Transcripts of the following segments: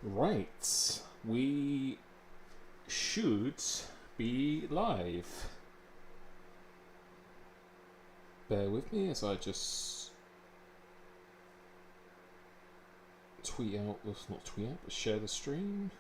Right, we should be live. Bear with me as I just tweet out, not tweet out, but share the stream.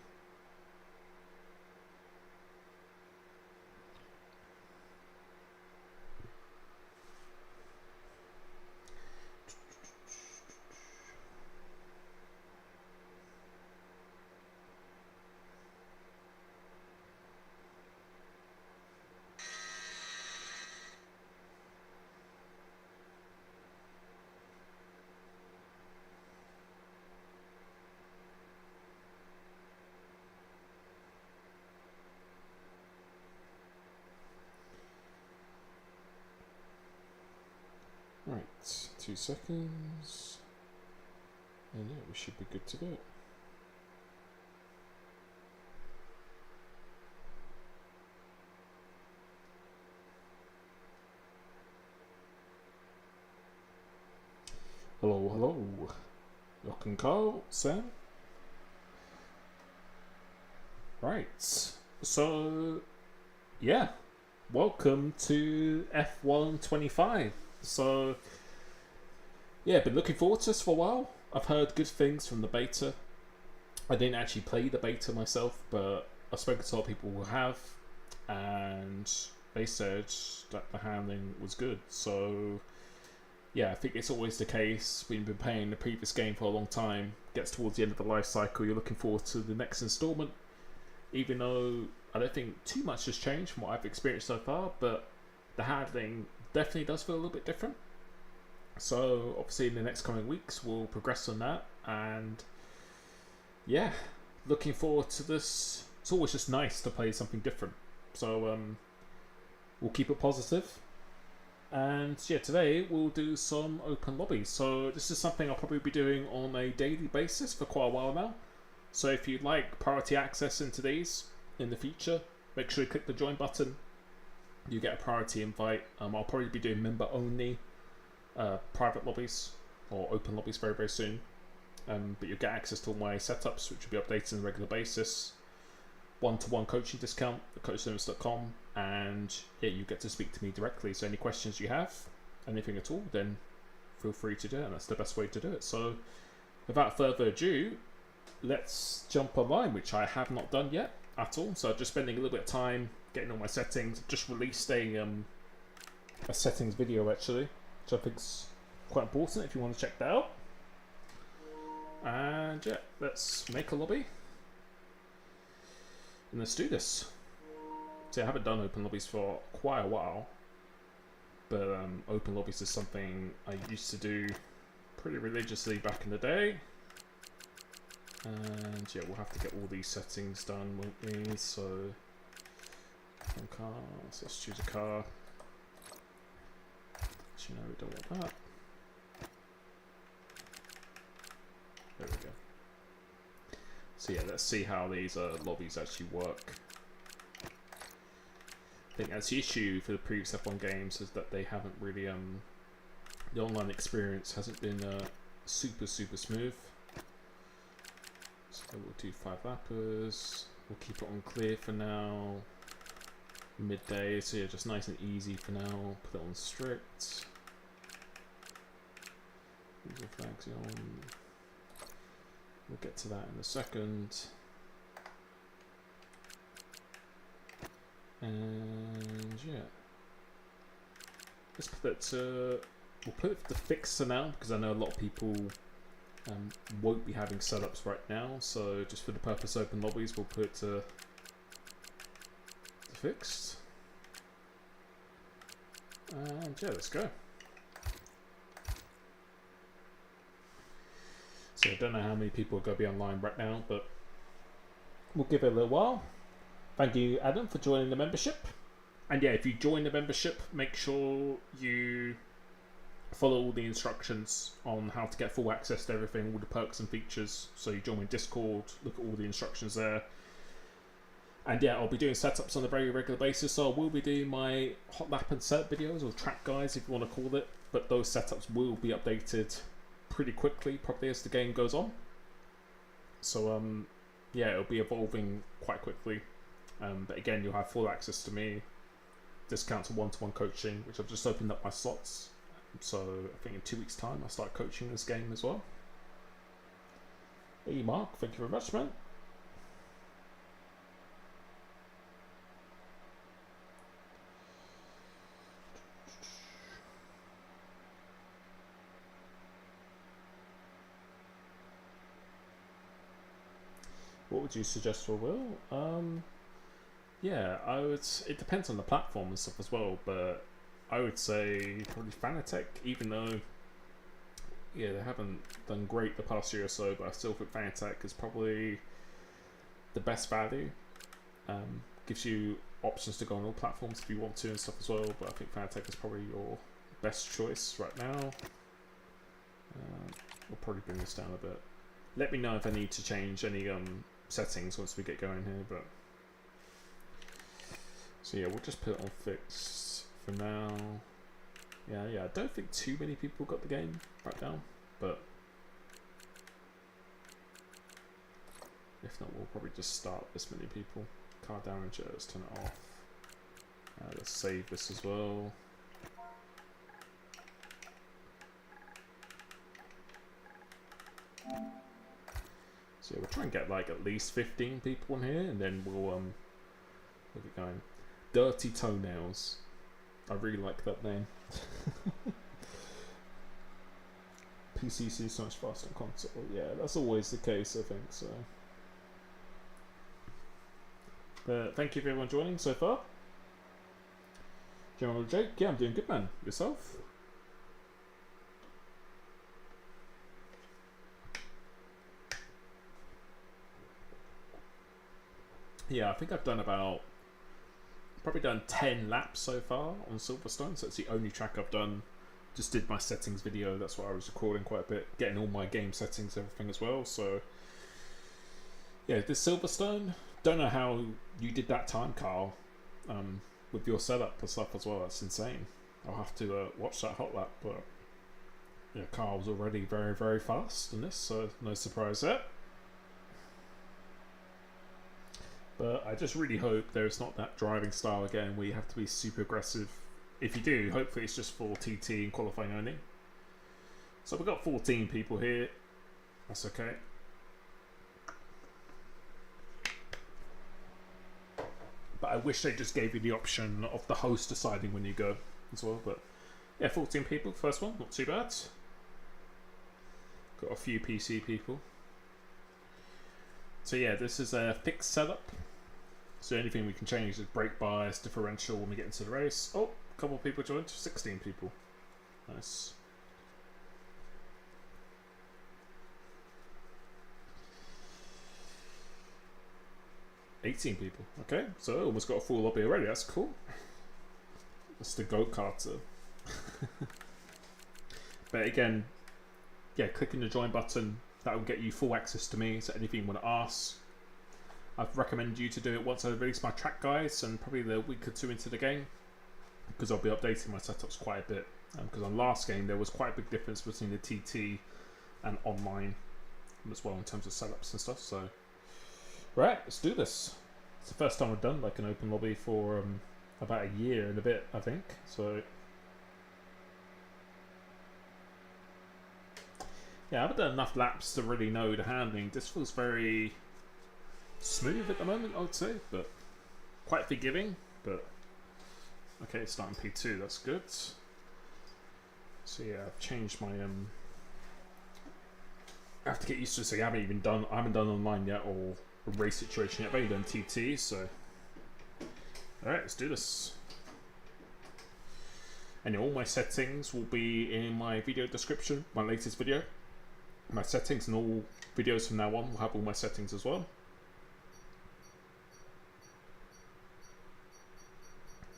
Right, 2 seconds. And yeah, we should be good to go. Hello, hello. Lock and Carl, Sam. Right, so yeah, welcome to F1 25. So yeah, been looking forward to this for a while. I've heard good things from the beta. I didn't actually play the beta myself, but I've spoken to a lot of people who have, and they said that the handling was good. So yeah, I think it's always the case. We've been playing the previous game for a long time. Gets towards the end of the life cycle, you're looking forward to the next installment. Even though I don't think too much has changed from what I've experienced so far, but the handling definitely does feel a little bit different. So obviously in the next coming weeks we'll progress on that, and yeah, looking forward to this. It's always just nice to play something different. So we'll keep it positive. And yeah, today we'll do some open lobbies. So this is something I'll probably be doing on a daily basis for quite a while now. So if you'd like priority access into these in the future, make sure you click the join button. You get a priority invite. I'll probably be doing member only private lobbies or open lobbies very, very soon. But you'll get access to all my setups, which will be updated on a regular basis. One-to-one coaching discount at coachservice.com, and yeah, you get to speak to me directly. So any questions you have, anything at all, then feel free to do it, and that's the best way to do it. So without further ado, let's jump online, which I have not done yet at all. So I'm just spending a little bit of time getting all my settings. Just released a settings video actually, which I think is quite important if you want to check that out. And yeah, let's make a lobby. And let's do this. See, I haven't done open lobbies for quite a while, but open lobbies is something I used to do pretty religiously back in the day. And yeah, we'll have to get all these settings done, won't we? So, one car, so let's choose a car. Actually, no, we don't want that. There we go. So yeah, let's see how these lobbies actually work. I think that's the issue for the previous F1 games, is that they haven't really, the online experience hasn't been super smooth. So we'll do 5 lappers, we'll keep it on clear for now, midday, so yeah, just nice and easy for now, put it on strict. User flags on. We'll get to that in a second. And yeah, let's put it to, we'll put it to fix for now, because I know a lot of people won't be having setups right now. So just for the purpose of open lobbies, we'll put it to fixed. And yeah, let's go. So I don't know how many people are going to be online right now, but we'll give it a little while. Thank you, Adam, for joining the membership. And yeah, if you join the membership, make sure you follow all the instructions on how to get full access to everything, all the perks and features. So you join my Discord, look at all the instructions there. And yeah, I'll be doing setups on a very regular basis. So I will be doing my hot lap and setup videos, or track guides if you want to call it. But those setups will be updated pretty quickly, probably as the game goes on. So yeah, it'll be evolving quite quickly. But again, you'll have full access to me, discount to one-to-one coaching, which I've just opened up my slots. So I think in 2 weeks' time I start coaching this game as well. Hey Mark, thank you very much, man. What would you suggest for Will? Yeah, I would. It depends on the platform and stuff as well, but I would say probably Fanatec, even though they haven't done great the past year or so, but I still think Fanatec is probably the best value. Gives you options to go on all platforms if you want to and stuff as well, but I think Fanatec is probably your best choice right now. We'll probably bring this down a bit. Let me know if I need to change any settings once we get going here, but so yeah, we'll just put it on fixed for now. Yeah, I don't think too many people got the game right now, but if not, we'll probably just start this many people. Car damage, let's turn it off. Let's save this as well. So yeah, we'll try and get like at least 15 people in here, and then we'll get going. Dirty Toenails. I really like that name. PCC so much faster than console. Yeah, that's always the case, I think so. But thank you for everyone joining so far. General Jake, yeah, I'm doing good, man. Yourself? Yeah, I think I've done probably done 10 laps so far on Silverstone, so it's the only track I've done. Just did my settings video, that's what I was recording quite a bit, getting all my game settings, everything as well. So yeah, this Silverstone, don't know how you did that time, Carl, with your setup and stuff as well. That's insane. I'll have to watch that hot lap, but yeah, Carl was already very, very fast in this, so no surprise there. But I just really hope there's not that driving style again where you have to be super aggressive. If you do, hopefully it's just for TT and qualifying only. So we've got 14 people here. That's okay. But I wish they just gave you the option of the host deciding when you go as well. But yeah, 14 people, first one, not too bad. Got a few PC people. So yeah, this is a fixed setup. So the only thing we can change is brake bias, differential when we get into the race. Oh, a couple of people joined, 16 people. Nice. $18 people. Okay, so almost got a full lobby already. That's cool. That's the go-karter. But again, yeah, clicking the join button, that will get you full access to me. So anything you want to ask, I'd recommend you to do it once I release my track guides and probably the week or two into the game, because I'll be updating my setups quite a bit. Because on last game there was quite a big difference between the TT and online as well in terms of setups and stuff. So right, let's do this. It's the first time I've done like an open lobby for about a year and a bit, I think. So yeah, I haven't done enough laps to really know the handling. This feels very smooth at the moment, I would say, but quite forgiving. But okay, it's starting P2, that's good. So yeah, I've changed my I have to get used to this. I haven't done online yet or a race situation yet. I've only done TT, so alright, let's do this. And all my settings will be in my video description, my latest video. My settings and all videos from now on will have all my settings as well.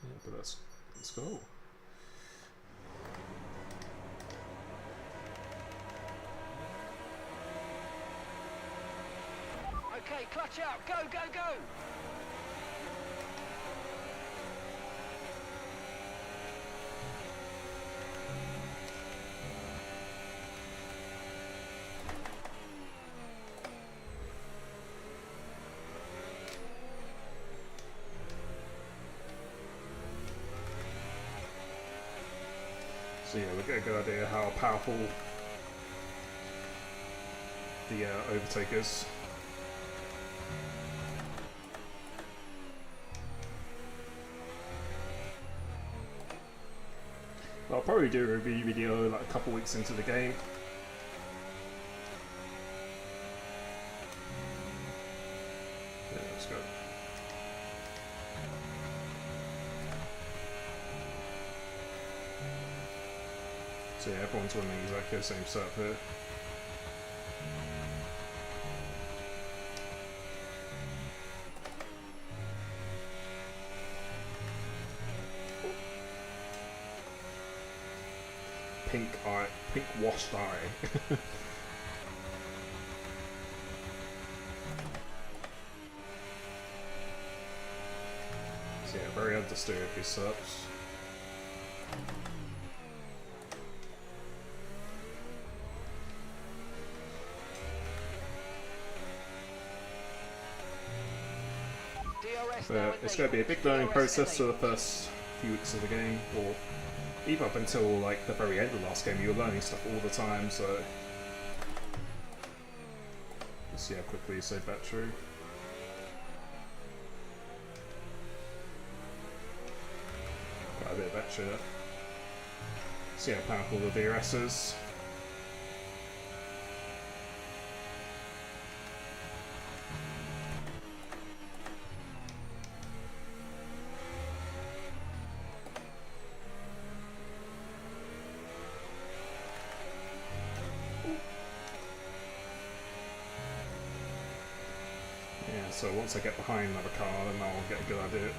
Yeah, but let's go. Okay, clutch out, go, go, go! get a good idea how powerful the overtake is. I'll probably do a review video like a couple weeks into the game. Yeah, let's go. So yeah, everyone's running exactly the same setup here. Pink eye, pink washed eye. So yeah, very understood with these setups. But it's going to be a big learning process for the first few weeks of the game, or even up until like the very end of the last game. You were learning stuff all the time, so let's see how quickly you save battery. Quite a bit of battery there. See how powerful the DRS is. Yeah, so once I get behind another car, then I'll get a good idea.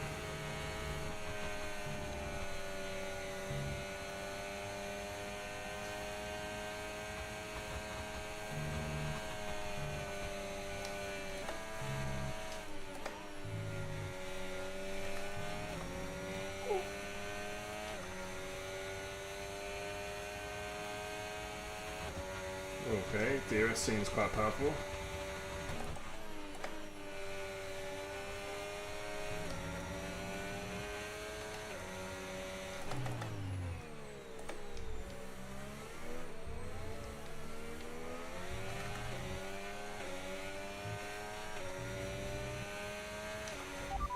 Okay, DRS seems quite powerful.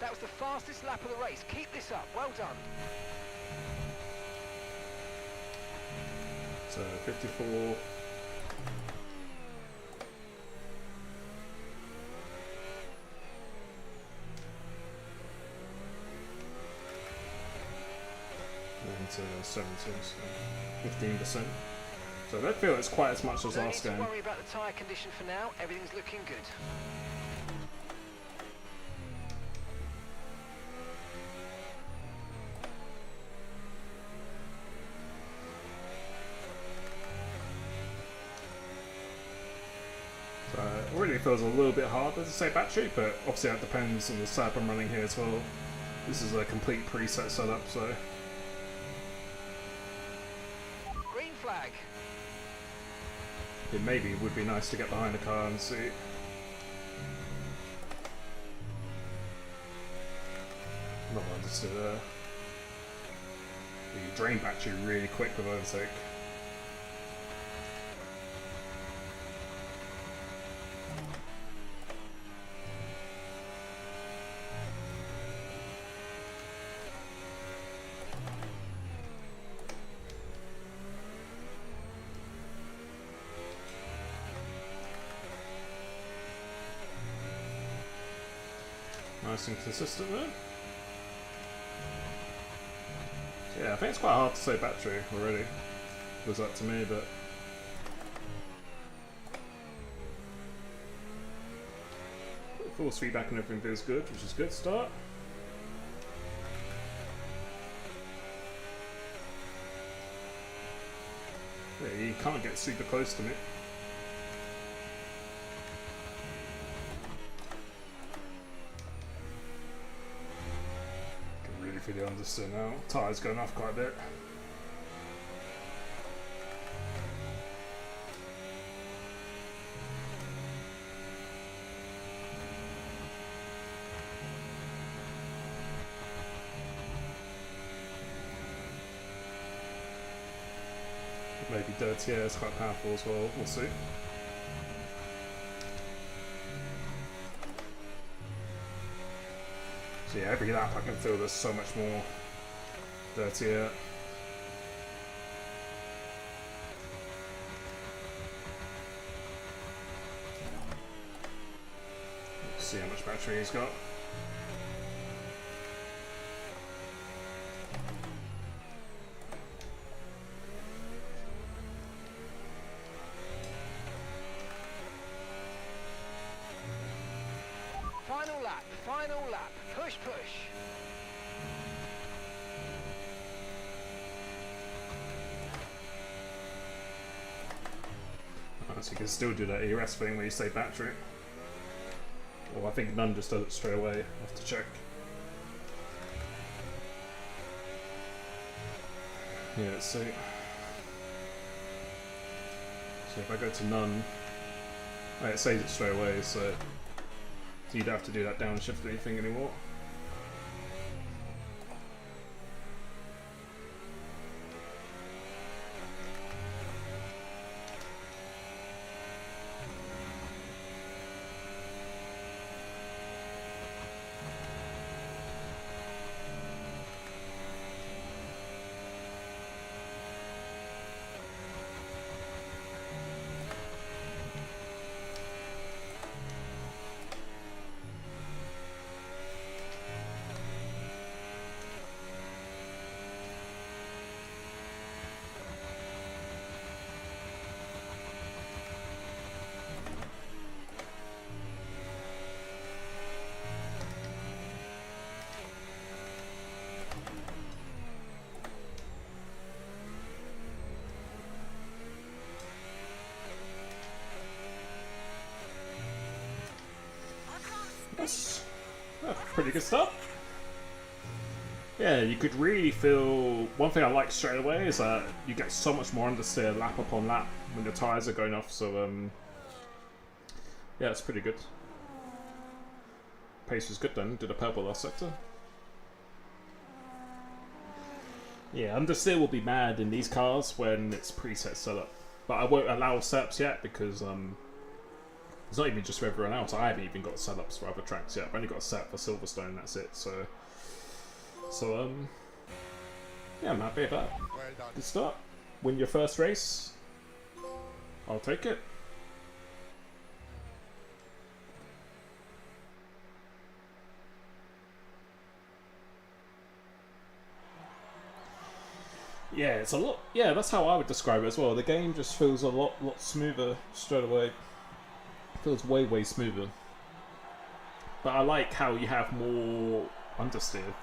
That was the fastest lap of the race. Keep this up. Well done. So 54. To 17, so 15%. So I don't feel it's quite as much as last game. Don't worry about the tyre condition for now. Everything's looking good. So it already feels a little bit harder to say battery, but obviously that depends on the setup I'm running here as well. This is a complete preset setup, so. Green flag. It maybe would be nice to get behind the car and see. Not understood there. You drain battery really quick with overtake. Nice and consistent there. So yeah, I think it's quite hard to say battery already. Was that to me, but force feedback and everything feels good, which is a good start. Yeah, you can't get super close to me. Really understood now. Tyres going off quite a bit. dirty air is quite powerful as well. We'll see. So yeah, every lap I can feel there's so much more dirty air. Let's see how much battery he's got. Final lap, final lap. Push, push. Oh, so you can still do that ERS thing where you say battery. Well, I think none just does it straight away. I have to check. Yeah, let's see. So if I go to none, oh, it says it straight away, so you don't have to do that downshift or anything anymore. That's pretty good stuff. Yeah, you could really feel... One thing I like straight away is that you get so much more understeer lap upon lap when the tyres are going off, so yeah, it's pretty good. Pace was good then, did a purple last sector. Yeah, understeer will be mad in these cars when it's preset setup. But I won't allow setups yet because it's not even just for everyone else. I haven't even got setups for other tracks yet. I've only got a set for Silverstone, that's it. So yeah, I'm happy about it. Well done. Good start. Win your first race. I'll take it. Yeah, it's a lot. Yeah, that's how I would describe it as well. The game just feels a lot smoother straight away. It feels way smoother. But I like how you have more understeer.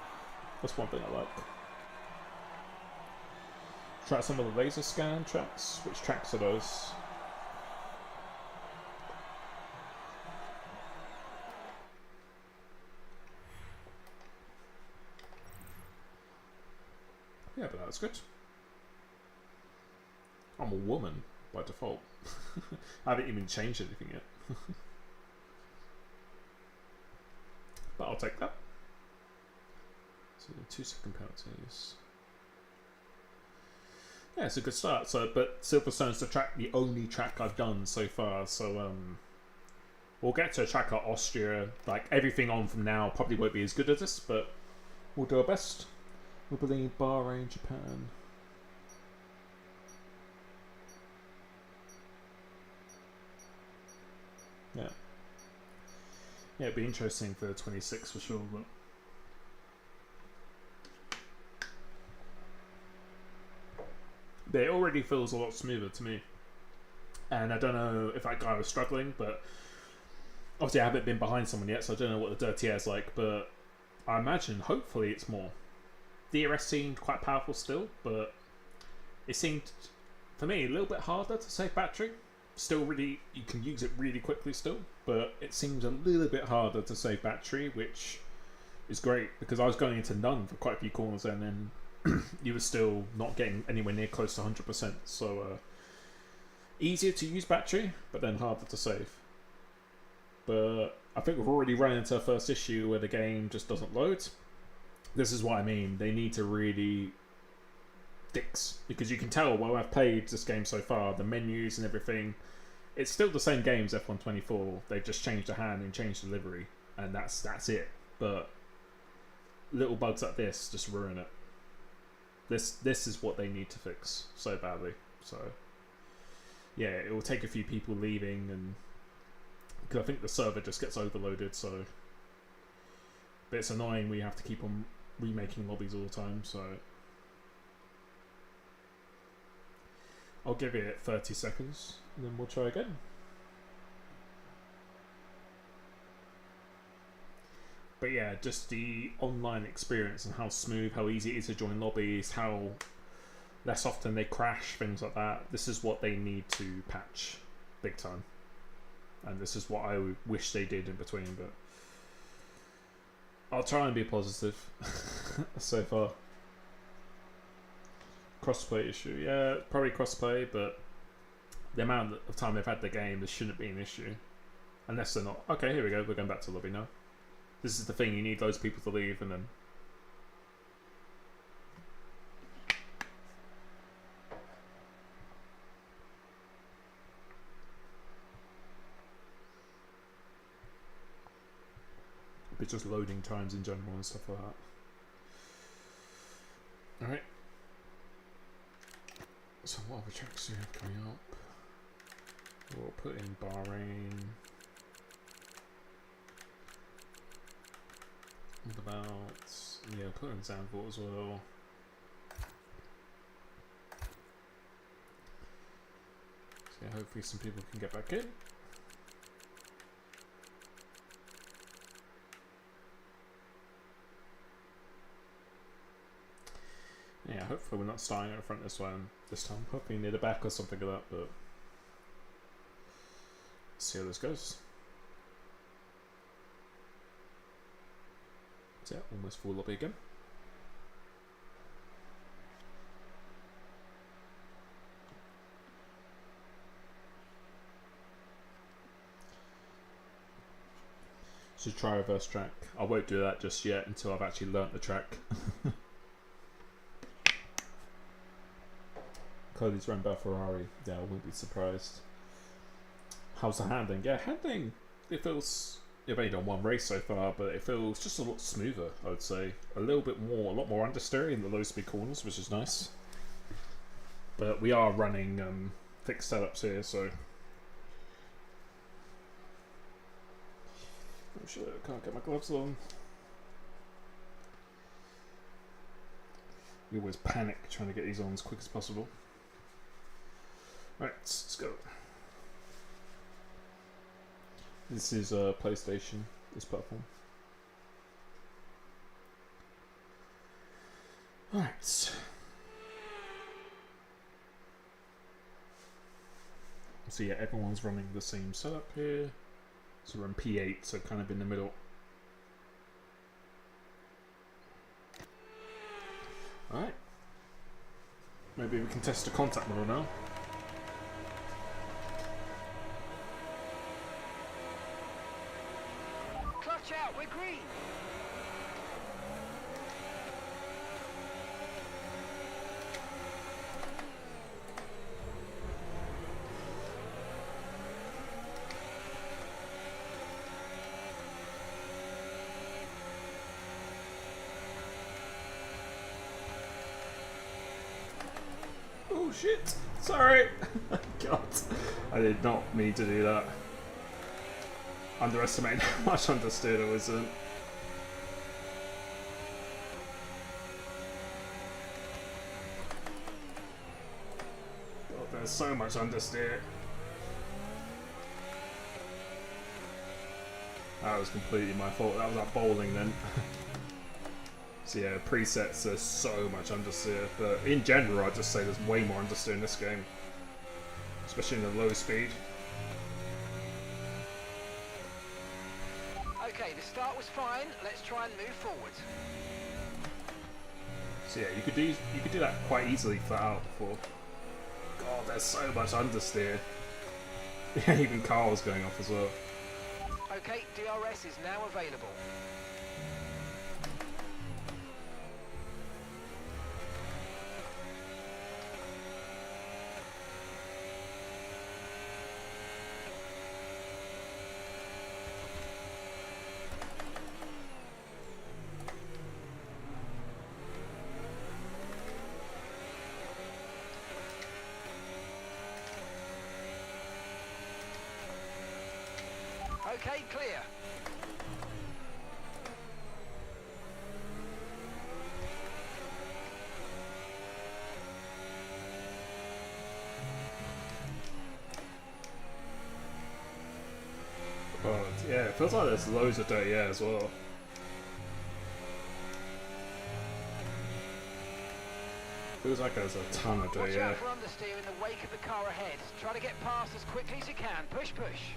That's one thing I like. Try some of the laser scan tracks. Which tracks are those? Yeah, but that's good. I'm a woman by default. I haven't even changed anything yet. But I'll take that. So 2-second penalties. Yeah, it's a good start. So, but Silverstone's the only track I've done so far. So we'll get to a track like Austria. Like everything on from now probably won't be as good as this, but we'll do our best. We believe Bahrain, Japan. Yeah. Yeah, it'd be interesting for 26 for sure, but it already feels a lot smoother to me. And I don't know if that guy was struggling, but obviously I haven't been behind someone yet, so I don't know what the dirty air's like, but I imagine hopefully it's more. DRS seemed quite powerful still, but it seemed, for me, a little bit harder to save battery. Still really, you can use it really quickly still, but it seems a little bit harder to save battery, which is great, because I was going into none for quite a few corners and then you were still not getting anywhere near close to 100%, so easier to use battery, but then harder to save. But I think we've already run into our first issue where the game just doesn't load. This is what I mean. They need to really dicks, because you can tell while I've played this game so far, the menus and everything, it's still the same game as F124. They've just changed the hand and changed the livery, and that's it. But little bugs like this just ruin it. This is what they need to fix so badly. So yeah, it will take a few people leaving, and because I think the server just gets overloaded. So, but it's annoying. We have to keep on remaking lobbies all the time. So I'll give it 30 seconds, and then we'll try again. But yeah, just the online experience and how smooth, how easy it is to join lobbies, how less often they crash, things like that. This is what they need to patch big time. And this is what I wish they did in between, but I'll try and be positive so far. Crossplay issue. Yeah, probably crossplay, but the amount of time they've had the game, this shouldn't be an issue. Unless they're not. Okay, here we go. We're going back to lobby now. This is the thing, you need those people to leave, and then it's just loading times in general and stuff like that. Alright. So what other tracks do we have coming up? We'll put in Bahrain. What about, yeah, put in Zandvoort as well. So yeah, hopefully some people can get back in. Yeah, hopefully we're not starting at the front this time. Hopefully near the back or something like that, but let's see how this goes. Yeah, almost full lobby again. Should try reverse track. I won't do that just yet until I've actually learnt the track. Cody's run by Ferrari. Yeah, I wouldn't be surprised. How's the handling? Yeah, handling, it feels... I've only done one race so far, but it feels just a lot smoother, I would say. A lot more understeer in the low speed corners, which is nice. But we are running fixed setups here, so... Oh shit, I can't get my gloves on. We always panic trying to get these on as quick as possible. Right, let's go. This is a PlayStation, this platform. Alright. So yeah, everyone's running the same setup here. So we're in P8, so kind of in the middle. Alright. Maybe we can test the contact model now. Clutch out, we're green. Oh shit! Sorry! God. I did not mean to do that. Underestimating how much understeer there was. God, there's so much understeer. That was completely my fault. That was that bowling then. So yeah, presets, there's so much understeer, but in general I'd just say there's way more understeer in this game. Especially in the low speed. Okay, the start was fine. Let's try and move forward. So yeah, you could do that quite easily flat out before. God, there's so much understeer. Yeah, even Carl's going off as well. Okay, DRS is now available. Okay, clear. But yeah, it feels like there's loads of dirty air as well. Feels like there's a ton of Watch dirty air. out for understeer in the wake of the car ahead. Try to get past as quickly as you can. Push, push.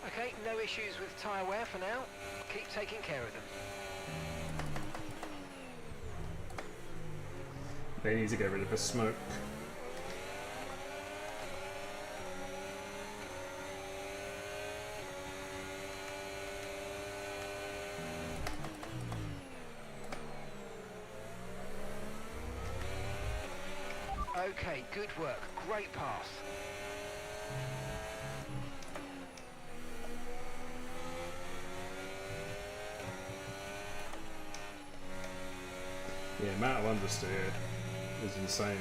Okay, no issues with tyre wear for now. Keep taking care of them. They need to get rid of the smoke. Okay, good work. Great pass. The amount of understeer is insane.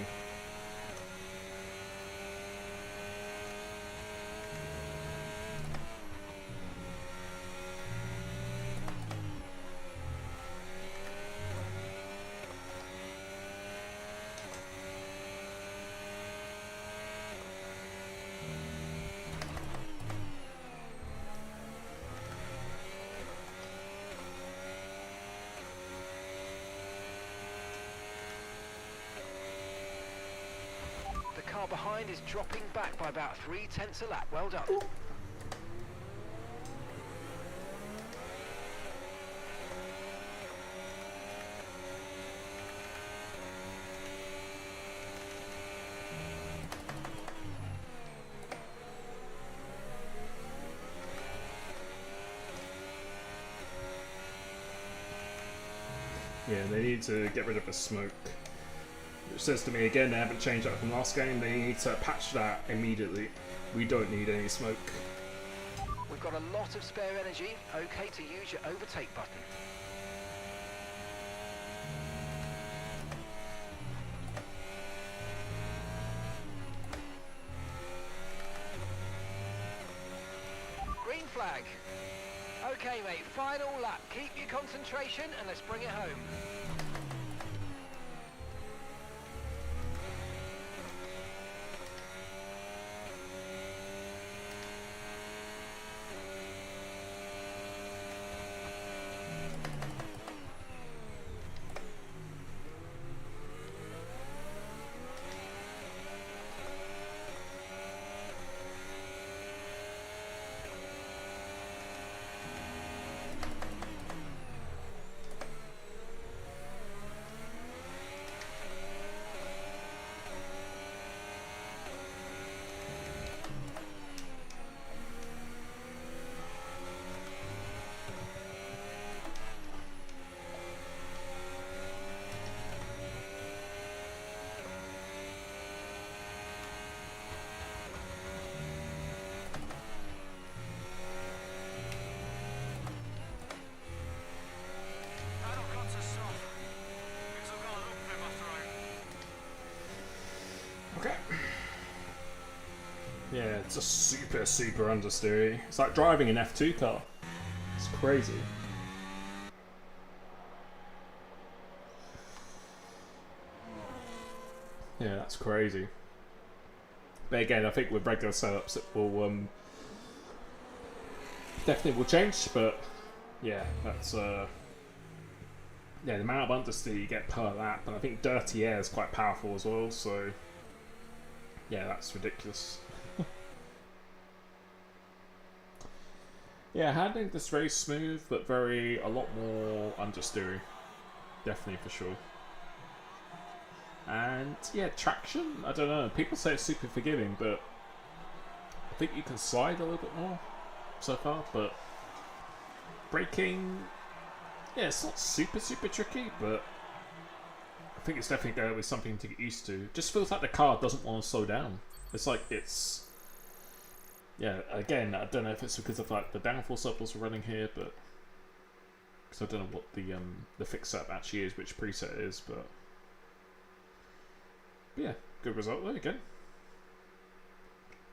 The car behind is dropping back by about 0.3 a lap. Well done. Yeah, they need to get rid of the smoke. Which says to me again, they haven't changed that from last game. They need to patch that immediately. We don't need any smoke. We've got a lot of spare energy. Okay to use your overtake button. Green flag. Okay, mate, final lap. Keep your concentration and let's bring it home. Okay. Yeah, it's a super understeery. It's like driving an F2 car. It's crazy. Yeah, that's crazy. But again, I think with regular setups it will definitely will change, but yeah, that's yeah, the amount of understeer you get per lap, and I think dirty air is quite powerful as well, so yeah, that's ridiculous. Yeah, handling this very smooth, but a lot more understeery. Definitely, for sure. And yeah, traction, I don't know. People say it's super forgiving, but I think you can slide a little bit more so far, but braking, yeah, it's not super tricky, but I think it's definitely going to be something to get used to. Just feels like the car doesn't want to slow down. It's like it's... Yeah, again, I don't know if it's because of like the downforce levels we're running here, but... Because I don't know what the fix setup actually is, which preset it is, but yeah, good result there again.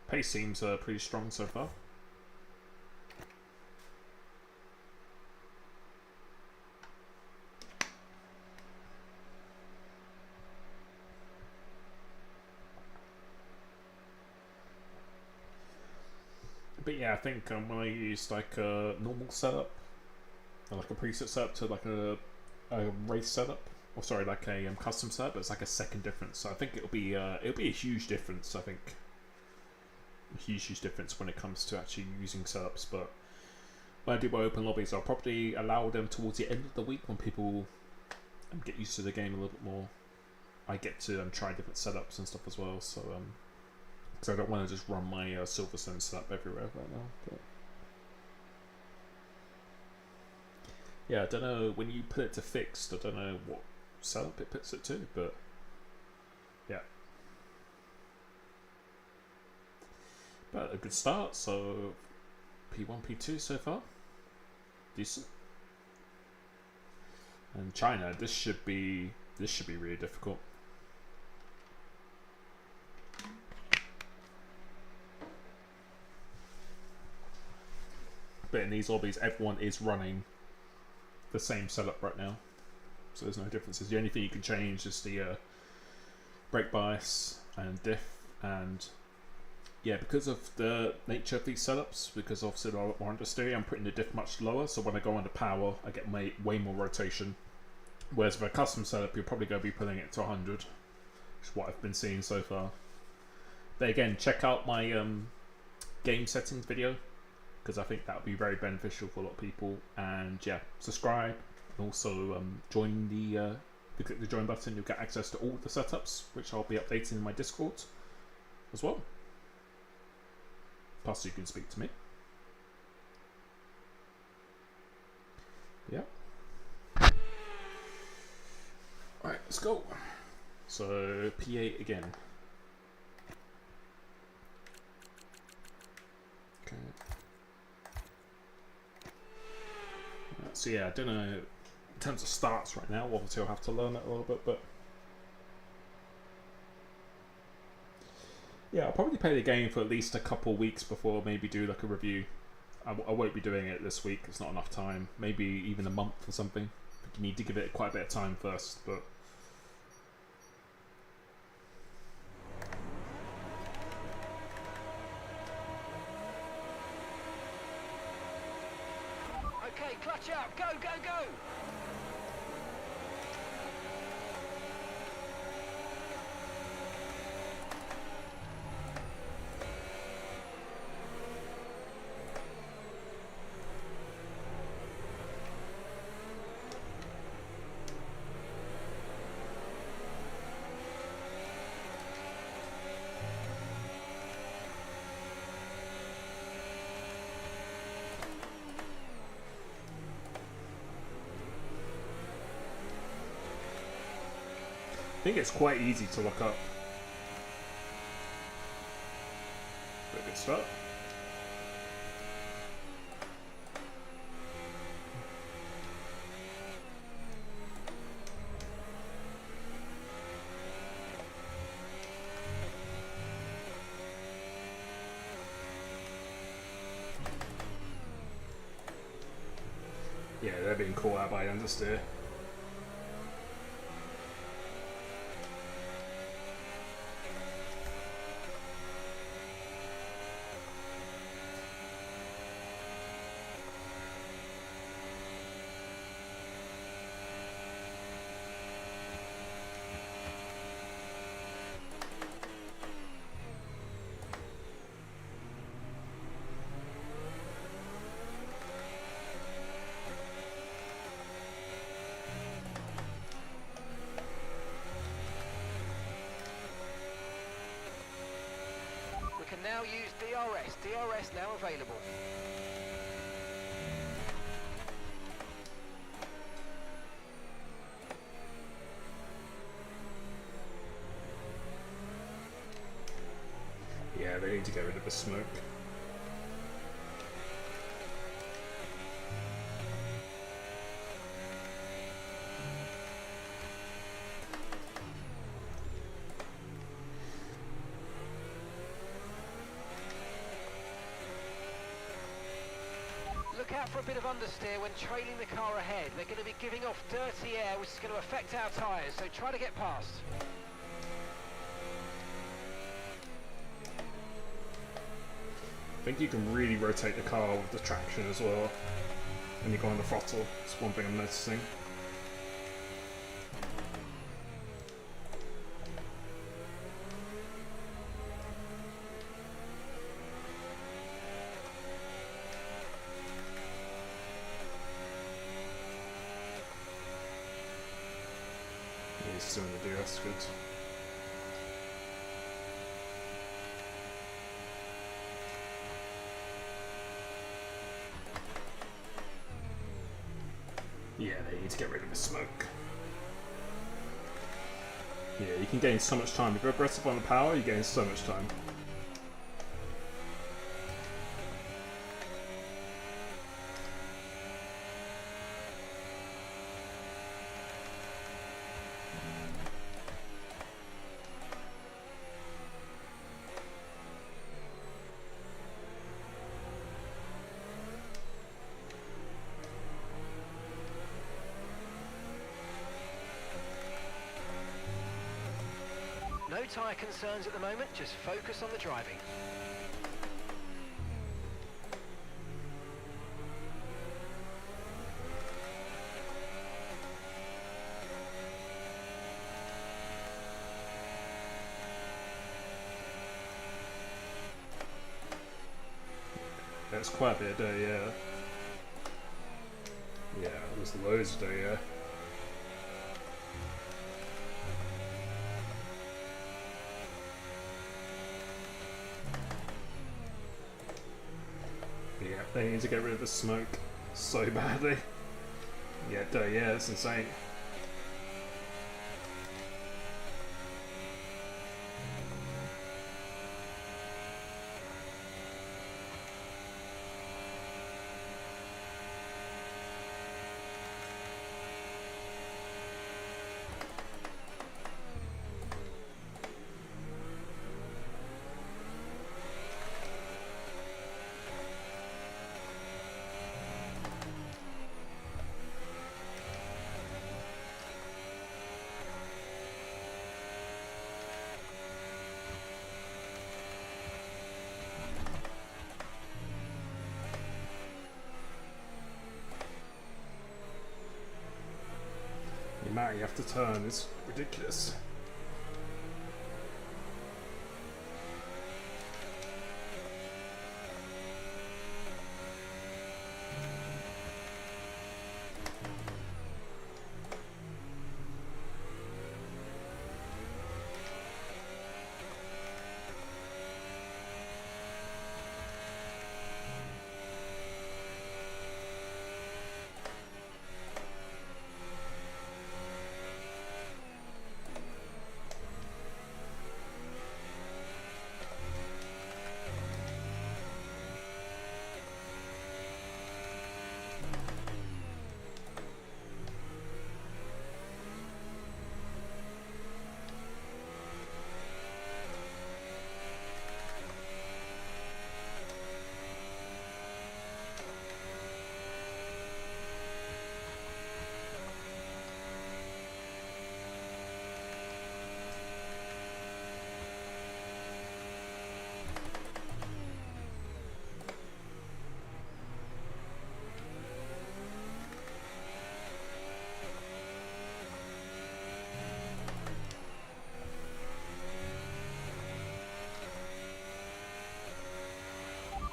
Pace seems pretty strong so far. But yeah, I think when I used like a normal setup, or like a preset setup to like a race setup, or sorry, like a custom setup, it's like a second difference. So I think it'll be a huge difference. I think a huge difference when it comes to actually using setups. But when I do my open lobbies, I'll probably allow them towards the end of the week when people get used to the game a little bit more. I get to try different setups and stuff as well. So because I don't want to just run my Silverstone setup everywhere right now. But yeah, I don't know, when you put it to fixed, I don't know what setup it puts it to, but yeah. But a good start, so P1, P2 so far. Decent. And China, this should be really difficult. But in these lobbies, everyone is running the same setup right now, so there's no differences. The only thing you can change is the brake bias and diff, and yeah, because of the nature of these setups, because obviously they're a lot more understeer, I'm putting the diff much lower, so when I go under power I get way more rotation, whereas with a custom setup you're probably going to be putting it to 100, which is what I've been seeing so far. But again, check out my game settings video, because I think that would be very beneficial for a lot of people. And yeah, subscribe, and also join if you click the join button, you'll get access to all the setups, which I'll be updating in my Discord as well. Plus you can speak to me. Yeah. Alright, let's go. So P8 again. Okay. So yeah, I don't know in terms of starts right now, obviously I'll have to learn it a little bit, but yeah, I'll probably play the game for at least a couple weeks before maybe do like a review. I won't be doing it this week, it's not enough time, maybe even a month or something. You need to give it quite a bit of time first, but Okay, clutch out. Go, go, go. I think it's quite easy to look up. But good start. Yeah, they're being caught out by understeer. We can now use DRS. DRS now available. Yeah, they need to get rid of the smoke. Look out for a bit of understeer when trailing the car ahead. They're going to be giving off dirty air, which is going to affect our tyres, so try to get past. I think you can really rotate the car with the traction as well when you go on the throttle. That's one thing I'm noticing. He's still going to do, that's good. Yeah, they need to get rid of the smoke. Yeah, you can gain so much time. If you're aggressive on the power, you gain so much time. No tyre concerns at the moment, just focus on the driving. That's quite a bit of dirt, yeah. Yeah, there's loads of dirt, yeah. Yeah, they need to get rid of the smoke so badly. Yeah, yeah, that's insane. The amount you have to turn is ridiculous.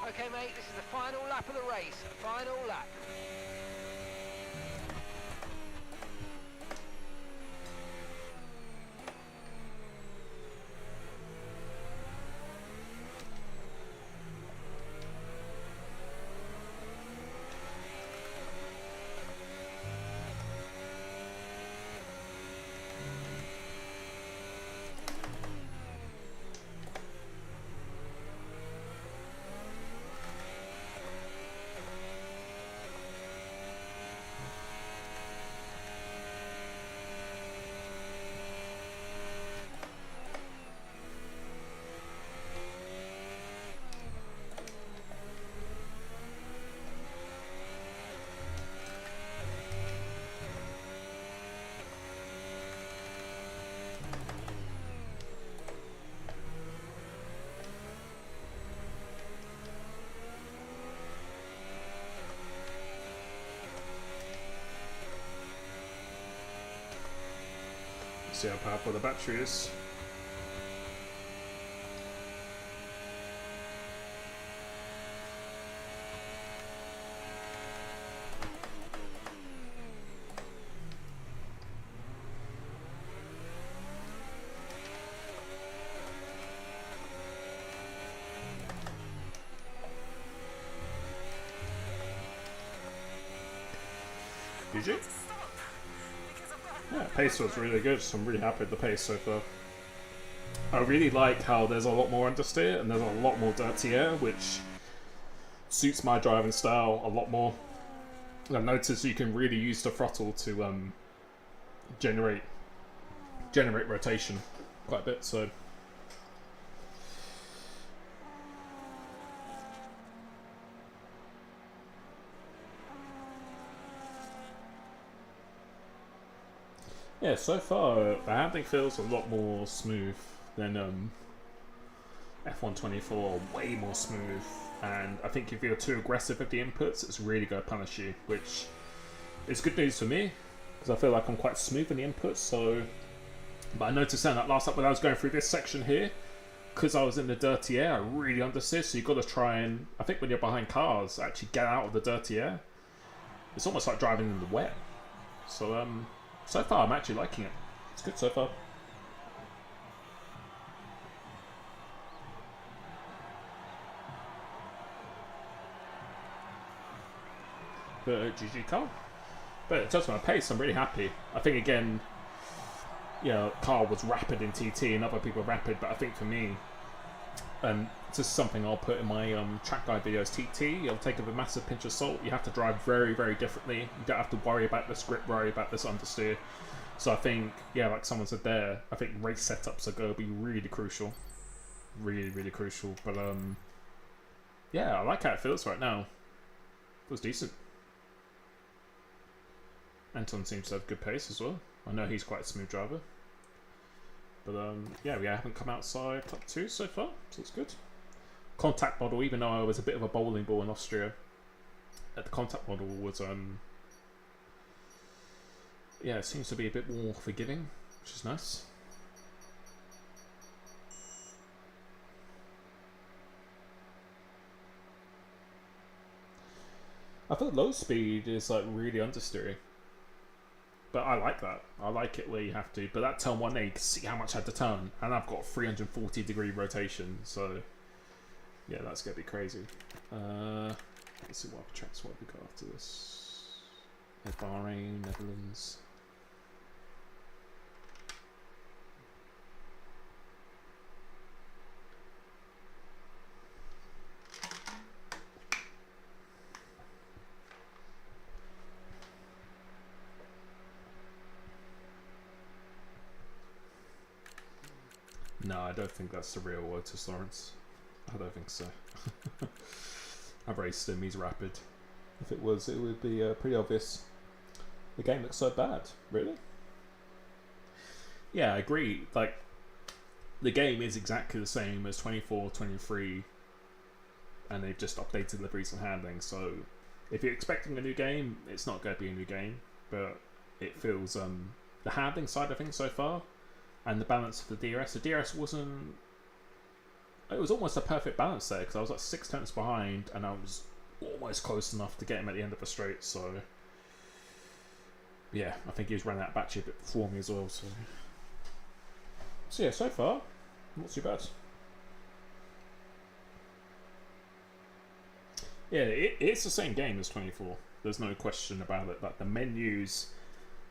Okay, mate, this is the final lap of the race. Final lap. see how powerful the battery is. GG. Yeah, pace was really good, so I'm really happy with the pace so far. I really like how there's a lot more understeer and there's a lot more dirty air, which suits my driving style a lot more. I've noticed you can really use the throttle to generate rotation quite a bit, so yeah, so far the handling feels a lot more smooth than F124, way more smooth, and I think if you're too aggressive with the inputs, it's really going to punish you, which is good news for me, because I feel like I'm quite smooth in the inputs, so... But I noticed that last up when I was going through this section here, because I was in the dirty air, I really understeer, so you've got to try and, I think when you're behind cars, actually get out of the dirty air. It's almost like driving in the wet. So, so far I'm actually liking it. It's good so far. But GG car. But in terms of my pace, I'm really happy. I think again, you know, car was rapid in TT and other people rapid, but I think for me, this is something I'll put in my track guide videos. TT, you'll take it with a massive pinch of salt. You have to drive very, very differently. You don't have to worry about this grip, worry about this understeer. So I think, yeah, like someone said there, I think race setups are going to be really crucial. Really, really crucial. But yeah, I like how it feels right now. It was decent. Anton seems to have good pace as well. I know he's quite a smooth driver. But yeah, we haven't come outside top 2 so far, so it's good. Contact model, even though I was a bit of a bowling ball in Austria, the contact model was yeah, it seems to be a bit more forgiving, which is nice. I thought low speed is like really understeering. But I like that. I like it where you have to. But that turn 1A, you can see how much I had to turn. And I've got 340 degree rotation. So, yeah, that's going to be crazy. Let's see what tracks what we got after this. Bahrain, Netherlands. No, I don't think that's the real Lotus Lawrence. I don't think so. I've raced him, he's rapid. If it was, it would be pretty obvious. The game looks so bad. Really? Yeah, I agree. Like, the game is exactly the same as 24, 23, and they've just updated deliveries and handling, so if you're expecting a new game, it's not going to be a new game, but it feels, the handling side of things so far, and the balance of the DRS. The DRS wasn't... It was almost a perfect balance there, because I was like 6 tenths behind, and I was almost close enough to get him at the end of the straight, so... Yeah, I think he was running out of battery a bit before me as well, so... So yeah, so far, not too bad. Yeah, it's the same game as 24. There's no question about it. Like, the menus...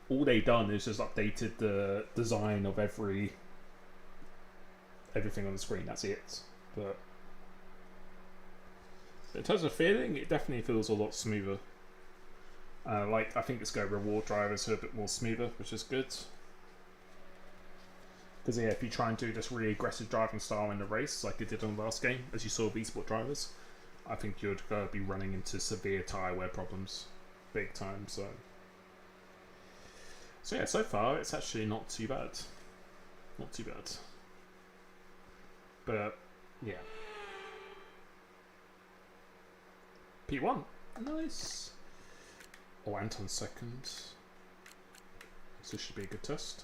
All they've done is just updated the design of everything on the screen. That's it. But in terms of feeling, it definitely feels a lot smoother. Like, I think it's going to reward drivers who are a bit more smoother, which is good. Because yeah, if you try and do this really aggressive driving style in the race, like it did in the last game, as you saw V-Sport drivers, I think you're going to be running into severe tyre wear problems, big time. So yeah, so far it's actually not too bad. Not too bad. But yeah. P1. Nice. Oh, Anton's second. So this should be a good test.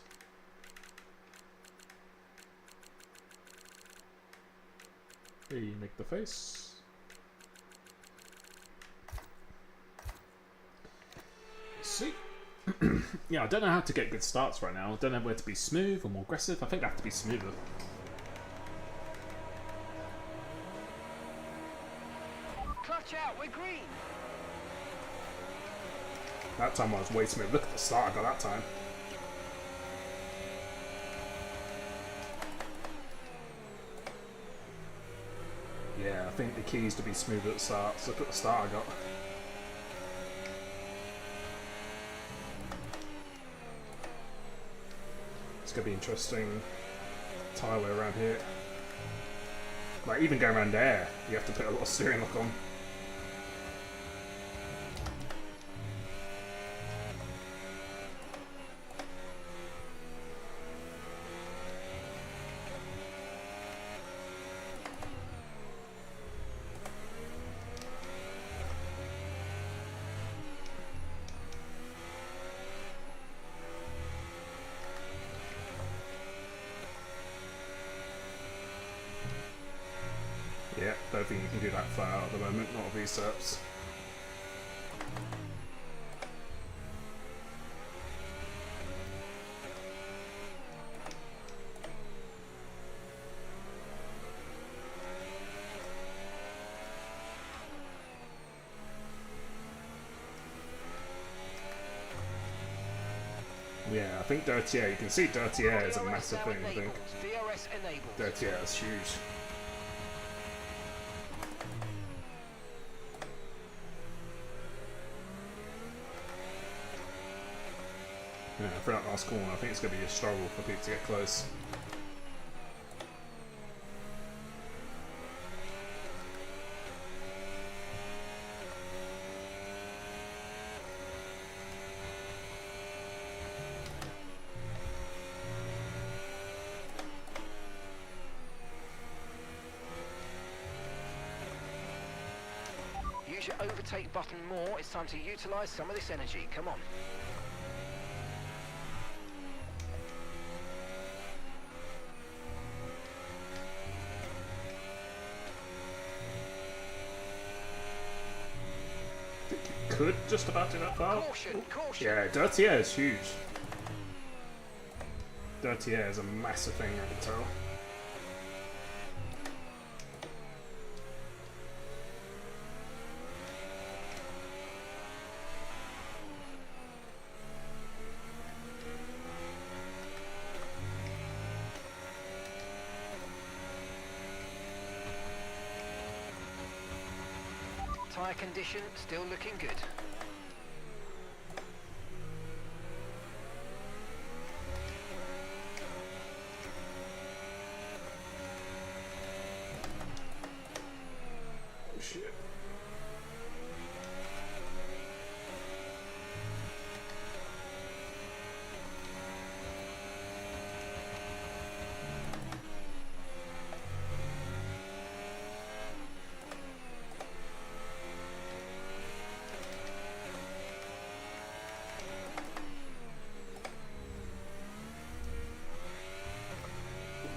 Remake the face. Let's see. Yeah, I don't know how to get good starts right now. I don't know where to be smooth or more aggressive. I think I have to be smoother. Clutch out, we're green. That time I was way smooth. Look at the start I got that time. Yeah, I think the key is to be smooth at the start. So look at the start I got. It's going to be interesting tie way around here. Like, even going around there, you have to put a lot of steering lock on. Yeah, don't think you can do that far out at the moment, not with these setups. Yeah, I think dirty air, you can see dirty air is a massive thing, I think. DRS enabled. Dirty air is huge. Yeah, for that last corner, I think it's going to be a struggle for people to get close. Use your overtake button more. It's time to utilise some of this energy. Come on. Could just about do that far. Caution, caution. Yeah, dirty air is huge. Dirty air is a massive thing, I can tell. Tyre condition still looking good. Oh shit.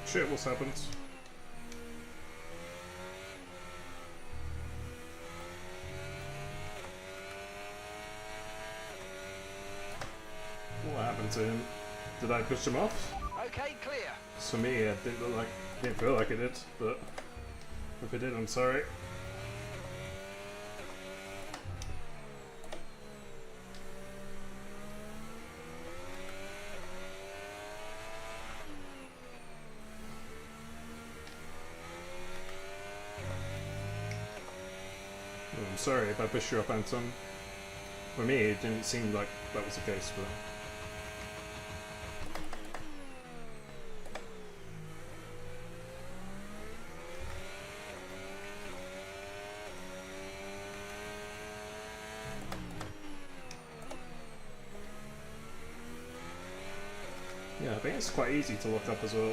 Shit, what's happened? What happened to him? Did I push him off? Okay, clear. For me, it didn't feel like it did, but if it did, I'm sorry. I'm sorry if I pushed you up, Anton. For me, it didn't seem like that was the case, but... Yeah, I think it's quite easy to look up as well.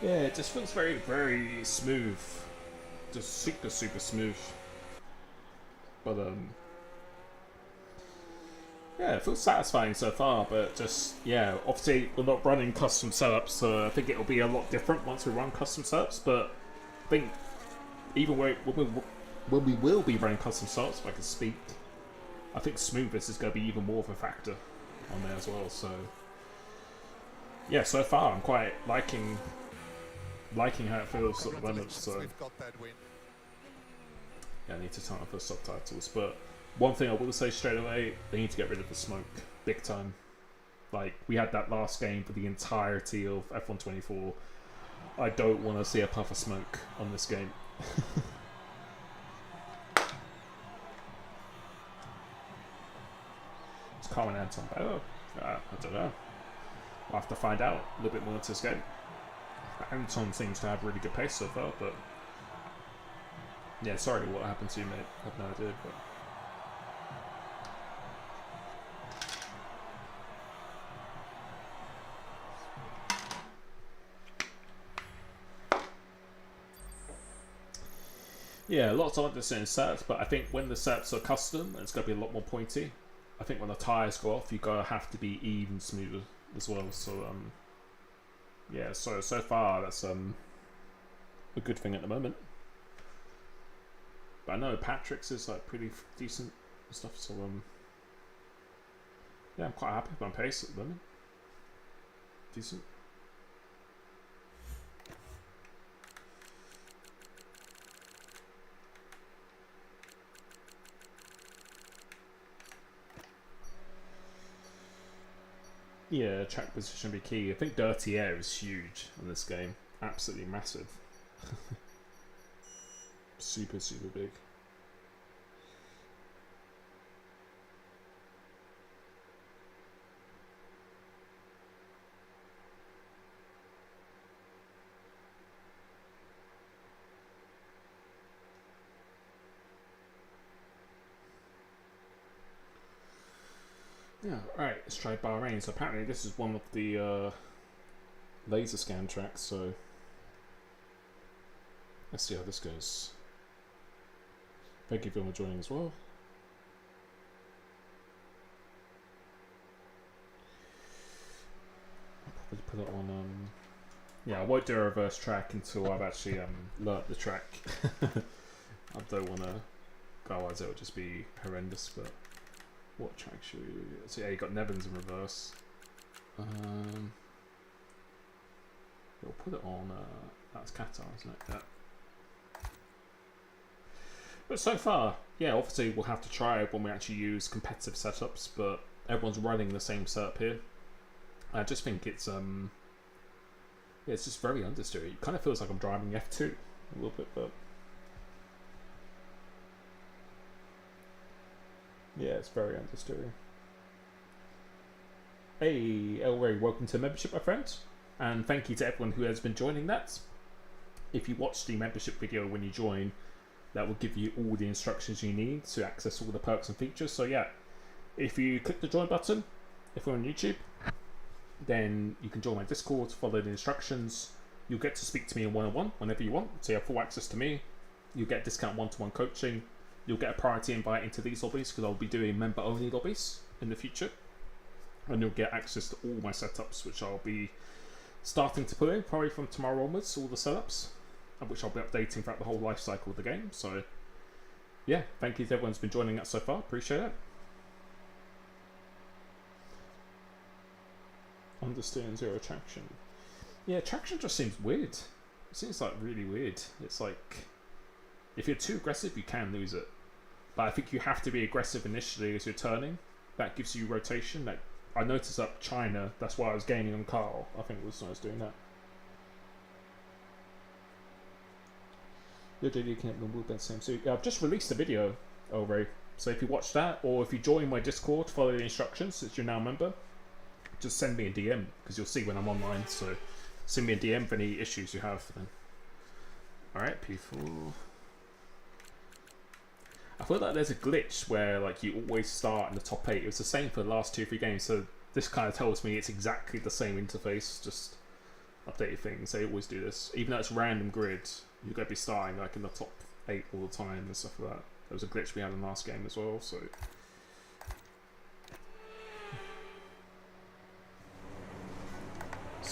Yeah, it just feels very, very smooth. Just super, super smooth. But, yeah, it feels satisfying so far, but just, yeah, obviously we're not running custom setups, so I think it'll be a lot different once we run custom setups, but I think even when we will be running custom setups, if I can speak, I think smoothness is going to be even more of a factor on there as well, so yeah, so far I'm quite liking how it feels at the moment, so yeah, I need to turn off the subtitles, but one thing I will say straight away, they need to get rid of the smoke, big time. Like, we had that last game for the entirety of F1 24. I don't want to see a puff of smoke on this game. Is Carmen Anton better? I don't know. We'll have to find out a little bit more into this game. Anton seems to have really good pace so far, but yeah, sorry what happened to you, mate. I have no idea, but yeah, lots of understanding sets, but I think when the sets are custom, it's going to be a lot more pointy. I think when the tyres go off, you're going to have to be even smoother as well. So, yeah, so far that's a good thing at the moment. But I know Patrick's is like pretty decent and stuff, so yeah, I'm quite happy with my pace at the moment. Decent. Yeah, track position be key. I think dirty air is huge in this game. Absolutely massive. Super, super big. Yeah, alright, let's try Bahrain. So apparently this is one of the laser scan tracks, so let's see how this goes. Thank you for joining as well. I'll probably put it on, yeah, I won't do a reverse track until I've actually learnt the track. I don't want to, otherwise it would just be horrendous, but what track should we do? So yeah, you got Nevins in reverse. We'll put it on, that's Qatar, isn't it? Yeah. But so far, yeah, obviously we'll have to try it when we actually use competitive setups, but everyone's running the same setup here. I just think it's, yeah, it's just very understeery. It kind of feels like I'm driving F2 a little bit, but yeah, it's very understeery. Hey, El Ray, welcome to membership, my friend. And thank you to everyone who has been joining that. If you watch the membership video when you join, that will give you all the instructions you need to access all the perks and features. So yeah, if you click the join button, if you're on YouTube, then you can join my Discord, follow the instructions. You'll get to speak to me in one-on-one whenever you want. So you have full access to me. You'll get discount one-to-one coaching. You'll get a priority invite into these lobbies because I'll be doing member-only lobbies in the future. And you'll get access to all my setups, which I'll be starting to put in probably from tomorrow onwards, all the setups, which I'll be updating throughout the whole life cycle of the game. So yeah, thank you to everyone who's been joining us so far. Appreciate it. Understand zero traction. Yeah, traction just seems weird. It seems like really weird. It's like if you're too aggressive, you can lose it. But I think you have to be aggressive initially as you're turning. That gives you rotation. Like I noticed up China, that's why I was gaining on Carl. I think was when I was doing that. Your JD can't remove that same suit. Yeah, I've just released a video, El Ray. So if you watch that, or if you join my Discord, follow the instructions since you're now a member, just send me a DM because you'll see when I'm online. So send me a DM for any issues you have. Then. All right, P4. I feel like there's a glitch where like you always start in the top 8. It was the same for the last 2 or 3 games. So this kind of tells me it's exactly the same interface, just updated things. They always do this, even though it's random grid. You're going to be starting like in the top 8 all the time and stuff like that. There was a glitch we had in the last game as well. So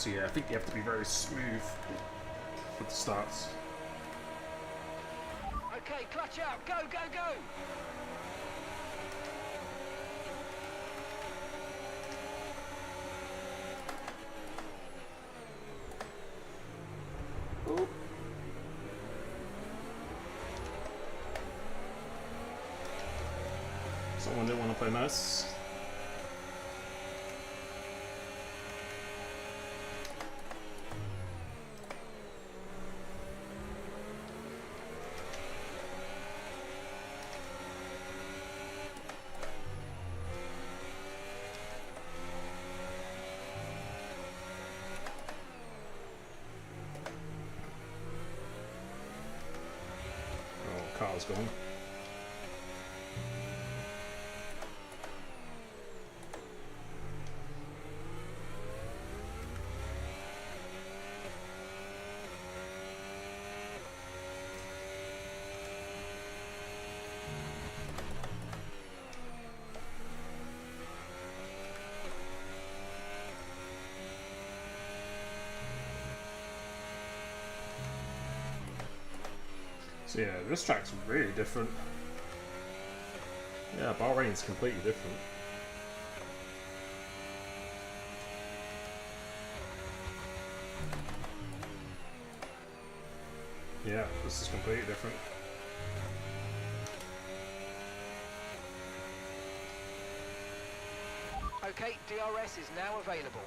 yeah, I think you have to be very smooth with the starts. Okay, clutch out. Go, go, go. Oh. Someone didn't want to play nice. Car's gone. So yeah, this track's really different. Yeah, Bahrain's completely different. Yeah, this is completely different. Okay, DRS is now available.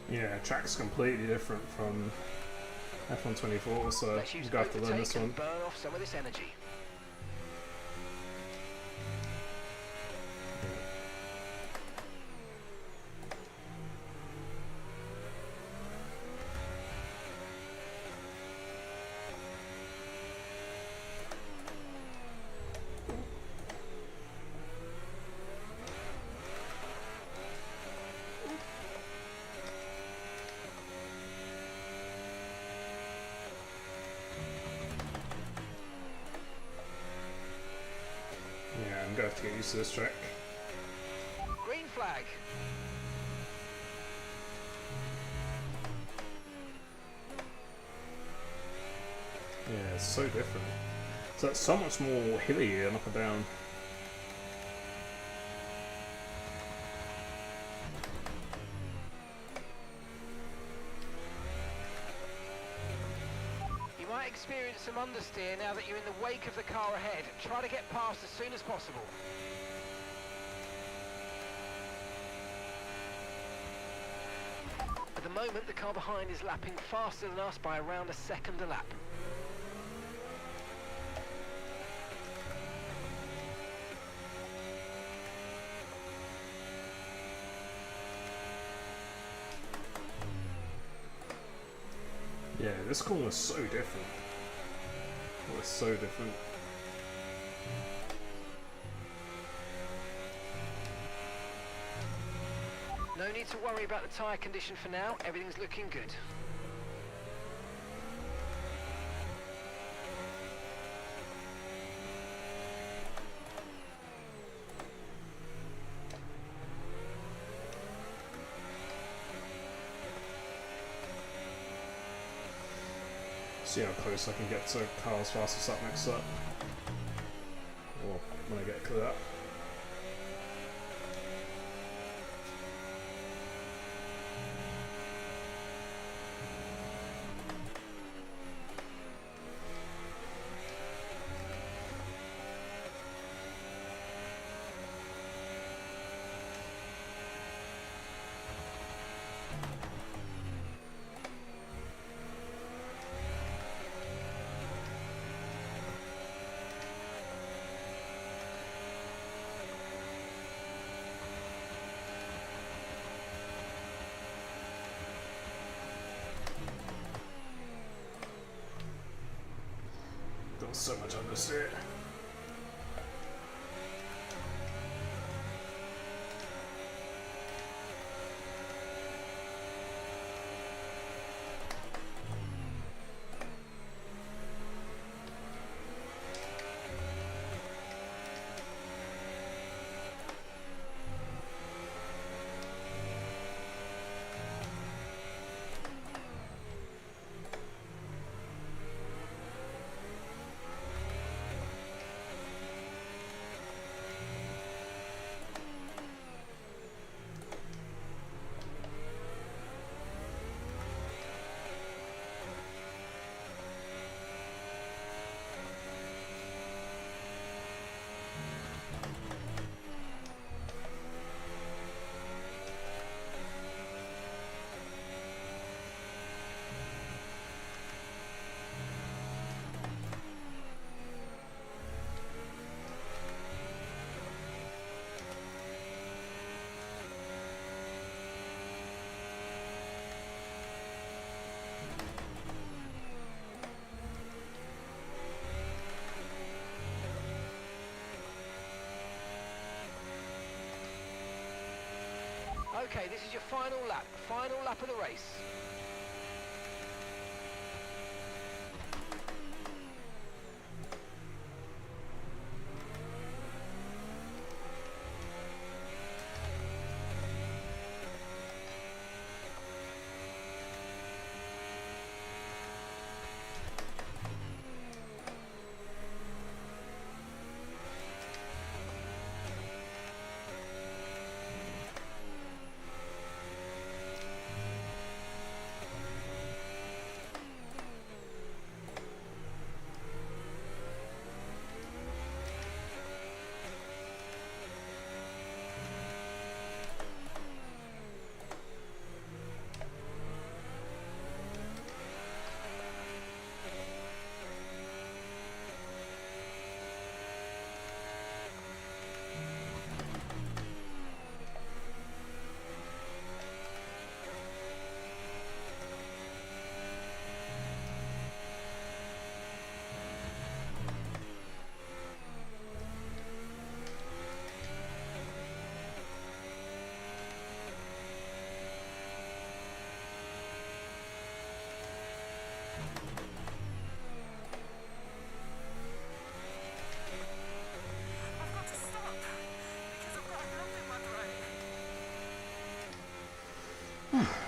Yeah, track's completely different from F124, so Let's use you've got to learn this overtake one. and burn off some of this energy. Yeah, I'm going to have to get used to this track. Green flag. Yeah, it's so different. So it's so much more hilly and up and down. You might experience some understeer now that you're in the wake of the car ahead. Try to get past as soon as possible. At the moment, the car behind is lapping faster than us by around a second a lap. Yeah, this corner is so different. Oh, it's so different. No need to worry about the tyre condition for now. Everything's looking good. See how close I can get to cars fastest up next up. Or when I get clear up. so much understeer. Okay, this is your final lap of the race.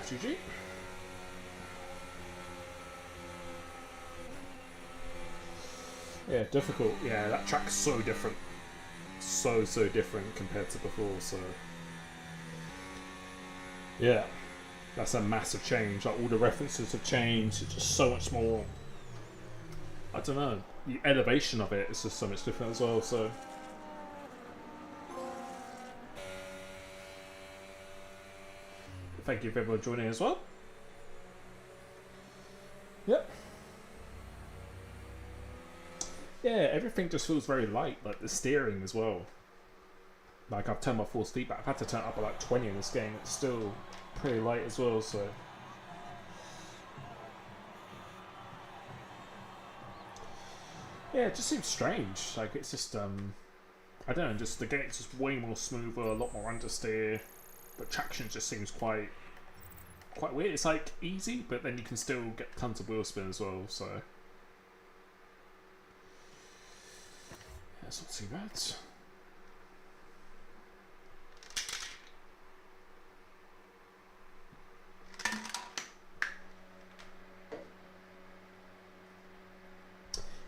GG. Yeah, difficult. Yeah, that track's so different. So different compared to before, so... Yeah. That's a massive change. Like, all the references have changed. It's just so much more... I don't know. The elevation of it is just so much different as well, so... Thank you for everyone joining as well. Yep. Yeah, everything just feels very light, like the steering as well. Like, I've turned my full speed back. I've had to turn it up at like 20 in this game. It's still pretty light as well, so... Yeah, it just seems strange. Like, it's just, I don't know, just the game's just way more smoother, a lot more understeer. But traction just seems quite weird. It's like easy, but then you can still get tons of wheel spin as well, so... Yeah, it's not too bad.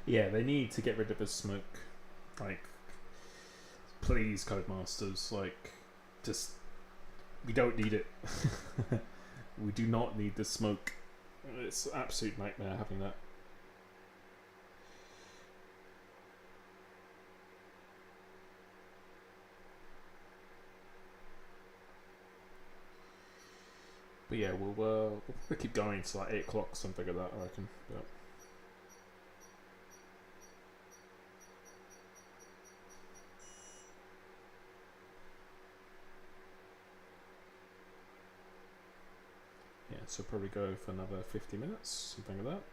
Yeah, they need to get rid of the smoke. Like, please, Codemasters, like, just... We don't need it. We do not need the smoke. It's an absolute nightmare having that. But yeah, we'll keep going to like 8 o'clock, something like that, I reckon. But yeah, so probably go for another 50 minutes, something like that.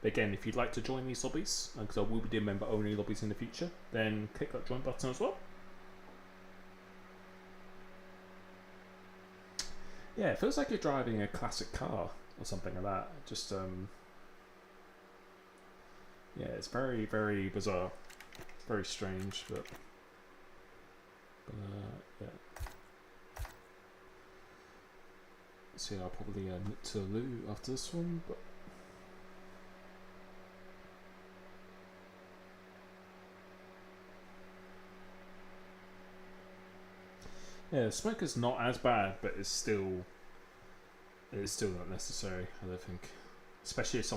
Again, if you'd like to join these lobbies, because I will be doing member only lobbies in the future, then click that join button as well. Yeah, it feels like you're driving a classic car or something like that. Just yeah, it's very, very bizarre, very strange, but yeah. See, I'll probably nip to the loo after this one, but. Yeah, smoke is not as bad, but it's still not necessary. I don't think, especially if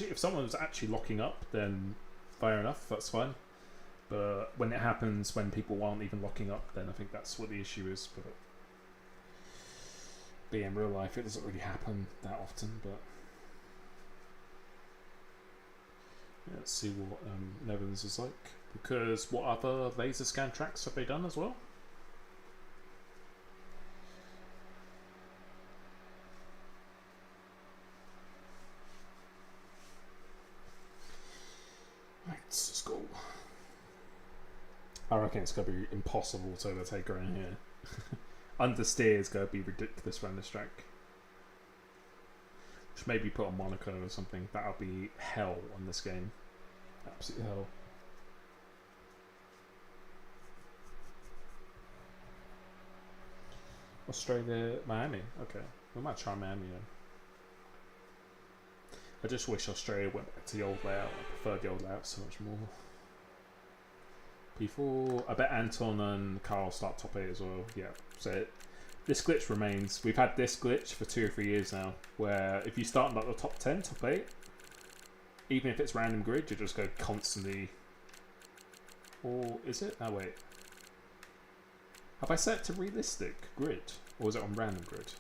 if someone's actually locking up, then fair enough, that's fine. But when it happens when people aren't even locking up, then I think that's what the issue is. But in real life, it doesn't really happen that often. But yeah, let's see what Netherlands is like. Because what other laser scan tracks have they done as well? Let's go. I reckon it's going to be impossible to overtake around here. Understeer is going to be ridiculous around this track. Which maybe put on Monaco or something. That'll be hell on this game. Absolute hell. Australia, Miami. Okay, we might try Miami then. I just wish Australia went back to the old layout. I prefer the old layout so much more. P4. I bet Anton and Carl start top 8 as well. Yeah, so this glitch remains. We've had this glitch for 2 or 3 years now, where if you start in like the top 10, top 8, even if it's random grid, you just go constantly. Or is it? Oh wait. Have I set it to realistic grid? Or is it on random grid?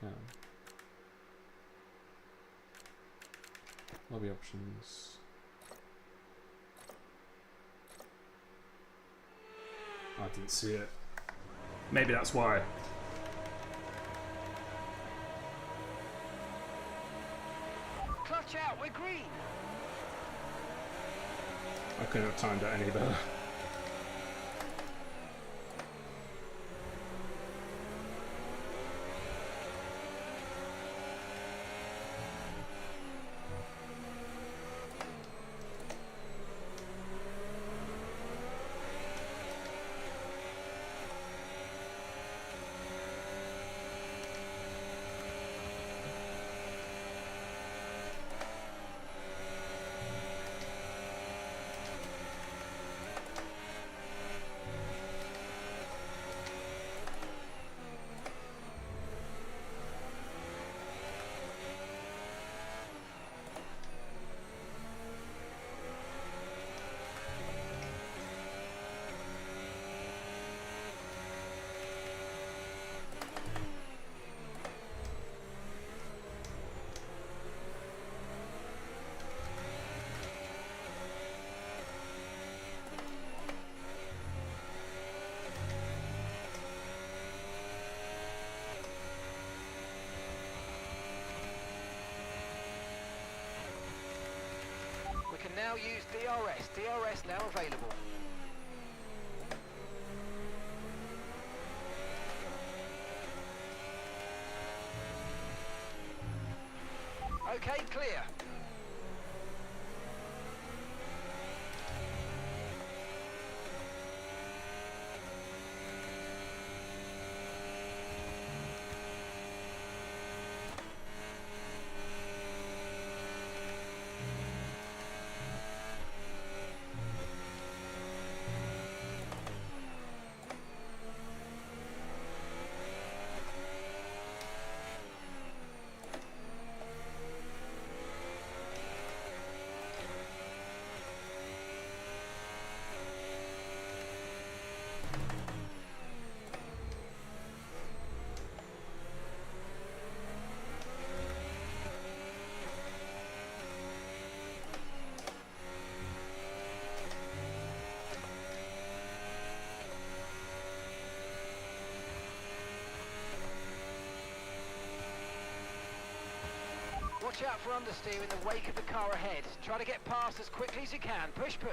Okay. Lobby options. I didn't see it. Maybe that's why. Clutch out, we're green. I couldn't have timed that any better. We can now use DRS. DRS now available. Okay, clear. watch out for understeer in the wake of the car ahead. Try to get past as quickly as you can. Push, push.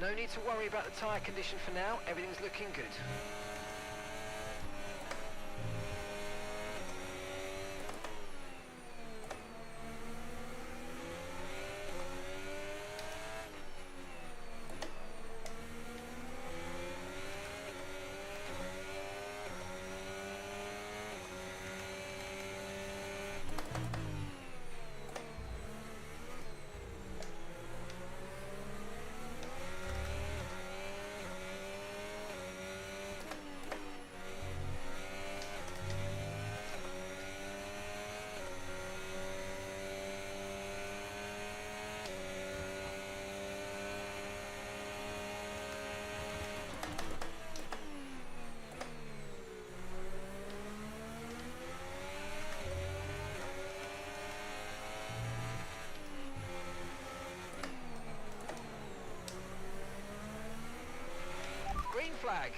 No need to worry about the tyre condition for now. Everything's looking good. Green flag.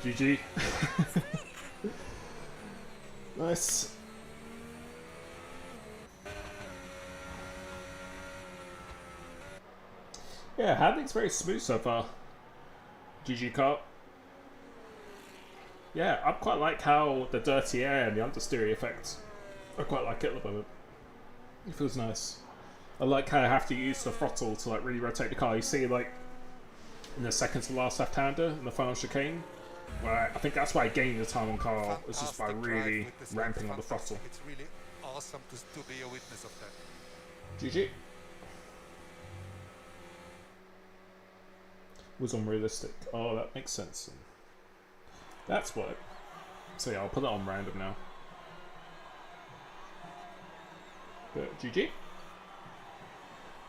GG. Nice. Yeah, handling's very smooth so far. GG car. Yeah, I quite like how the dirty air and the understeer effect. I quite like it at the moment. It feels nice. I like how I have to use the throttle to like really rotate the car. You see like in the second to last left-hander in the final chicane, where I think that's why I gained the time on car, was just by really ramping on the throttle. It's really awesome to be a witness of that. GG. Was unrealistic. Oh, that makes sense. That's what. So yeah, I'll put it on random now. But GG.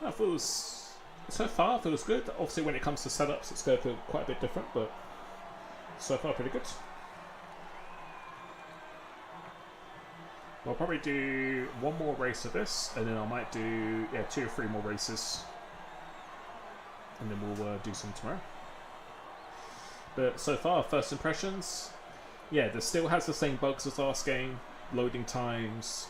That feels, so far feels good. Obviously when it comes to setups it's going to feel quite a bit different, but so far pretty good. I'll probably do one more race of this, and then I might do 2 or 3 more races, and then we'll do some tomorrow. But so far, first impressions, yeah, this still has the same bugs as last game, loading times,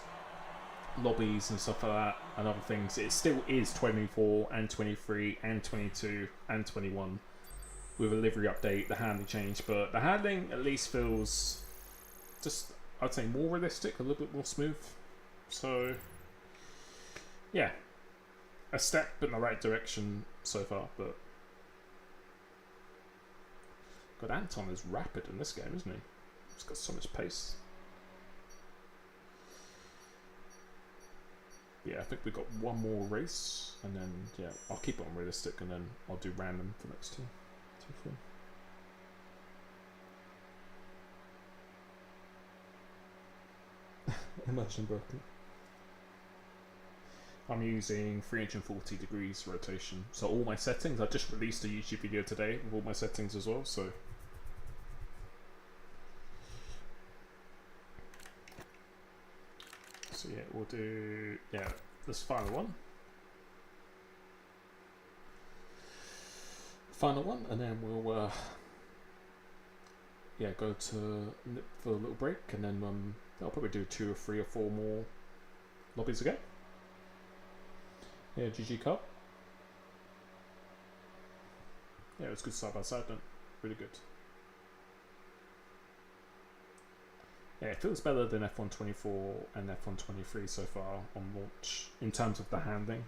lobbies and stuff like that. and other things, it still is 24 and 23 and 22 and 21 with a livery update, the handling change, but the handling at least feels just, I'd say, more realistic, a little bit more smooth. So yeah, a step in the right direction so far. But God, Anton is rapid in this game, isn't he? He's got so much pace. Yeah, I think we've got one more race, and then yeah, I'll keep it on realistic, and then I'll do random for next two. Immersion broken. I'm using 340 degrees rotation, so all my settings. I just released a YouTube video today with all my settings as well. So yeah, we'll do this final one. And then we'll go to for a little break, and then I'll probably do 2 or 3 or 4 more lobbies again. Yeah, GG Cup. Yeah, it was good side by side then. Really good. Yeah, it feels better than F124 and F123 so far on launch in terms of the handling.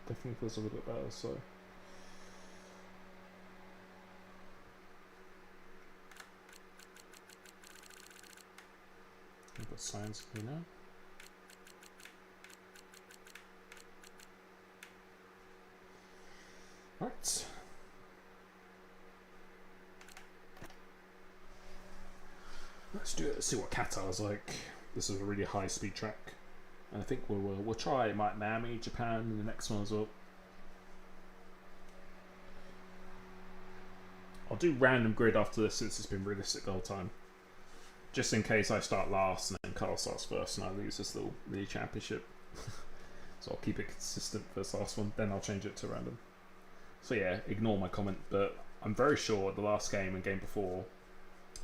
Definitely feels a little bit better. So. We've got signs here now. Right. Let's do it. Let's see what Qatar's like. This is a really high speed track, and I think we'll try Miami, Japan in the next one as well. I'll do random grid after this since it's been realistic the whole time. Just in case I start last and then Carl starts first and I lose this little mini championship. So I'll keep it consistent for this last one, then I'll change it to random. So yeah, ignore my comment, but I'm very sure the last game and game before,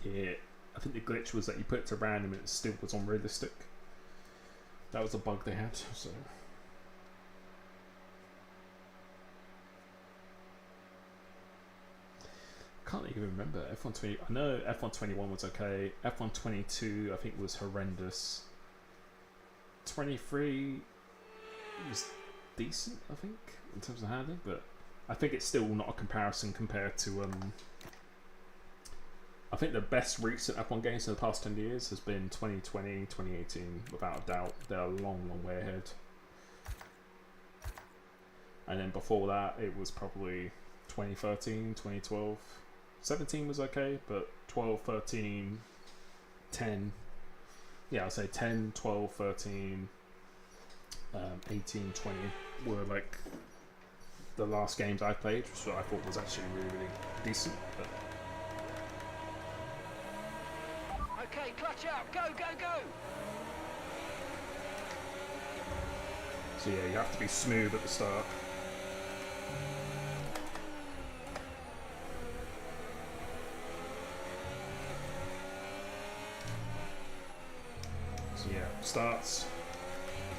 I think the glitch was that you put it to random and it still was on realistic. That was a bug they had, so... Can't even remember. F120. I know F121 was okay. F122 I think was horrendous. 23 was decent, I think, in terms of handling, but I think it's still not a comparison compared to I think the best recent F1 games in the past 10 years has been 2020, 2018, without a doubt. They're a long, long way ahead. And then before that, it was probably 2013, 2012. 17 was okay, but 12, 13, 10, yeah, I'll say 10, 12, 13, 18, 20 were like the last games I played, which I thought was actually really, really decent. But Okay, clutch out, go, go, go! so yeah, you have to be smooth at the start. So yeah, starts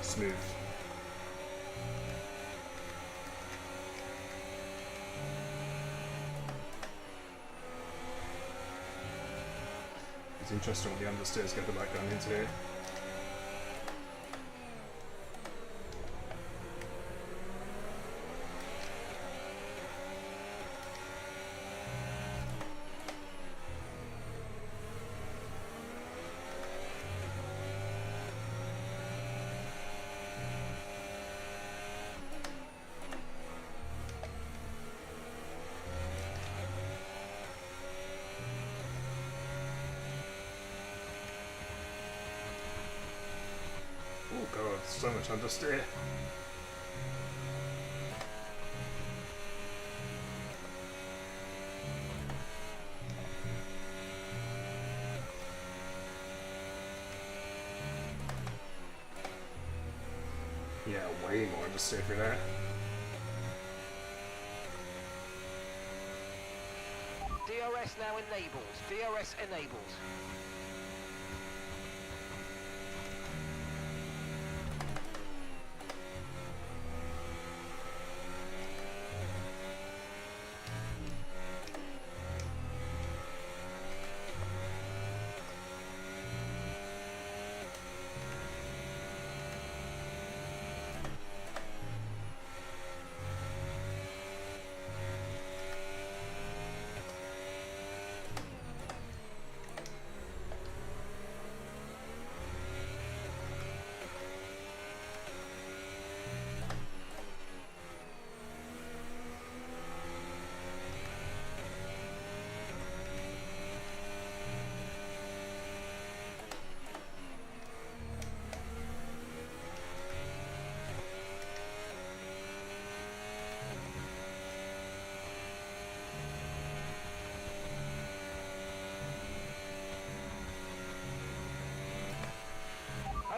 smooth. It's interesting what the understeer's going to be like going into here. Oh god, so much understeer. Yeah, way more understeer for that. DRS now enabled. DRS enabled.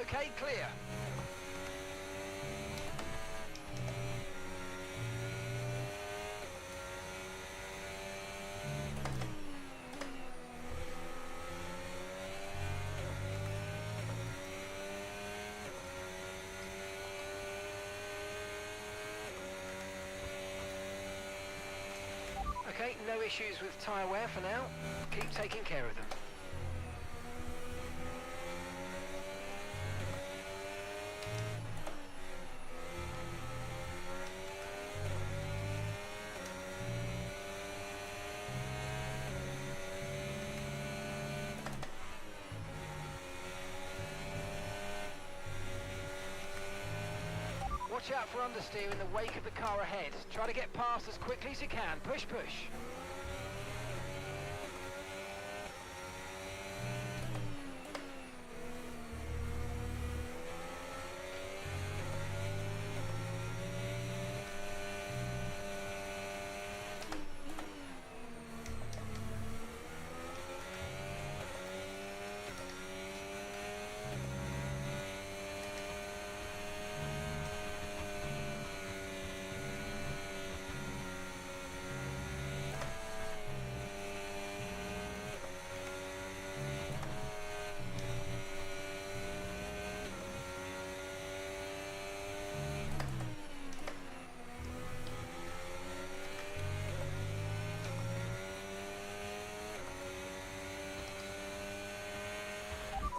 Okay, clear. Okay, no issues with tyre wear for now. Keep taking care of them. Watch out for understeer in the wake of the car ahead. Try to get past as quickly as you can. Push, push.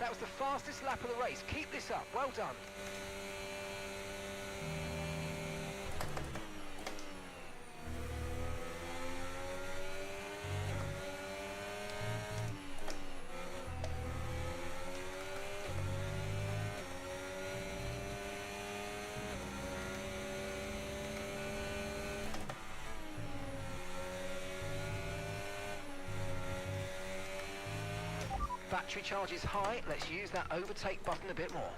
That was the fastest lap of the race. Keep this up. Well done. Battery charge is high. Let's use that overtake button a bit more.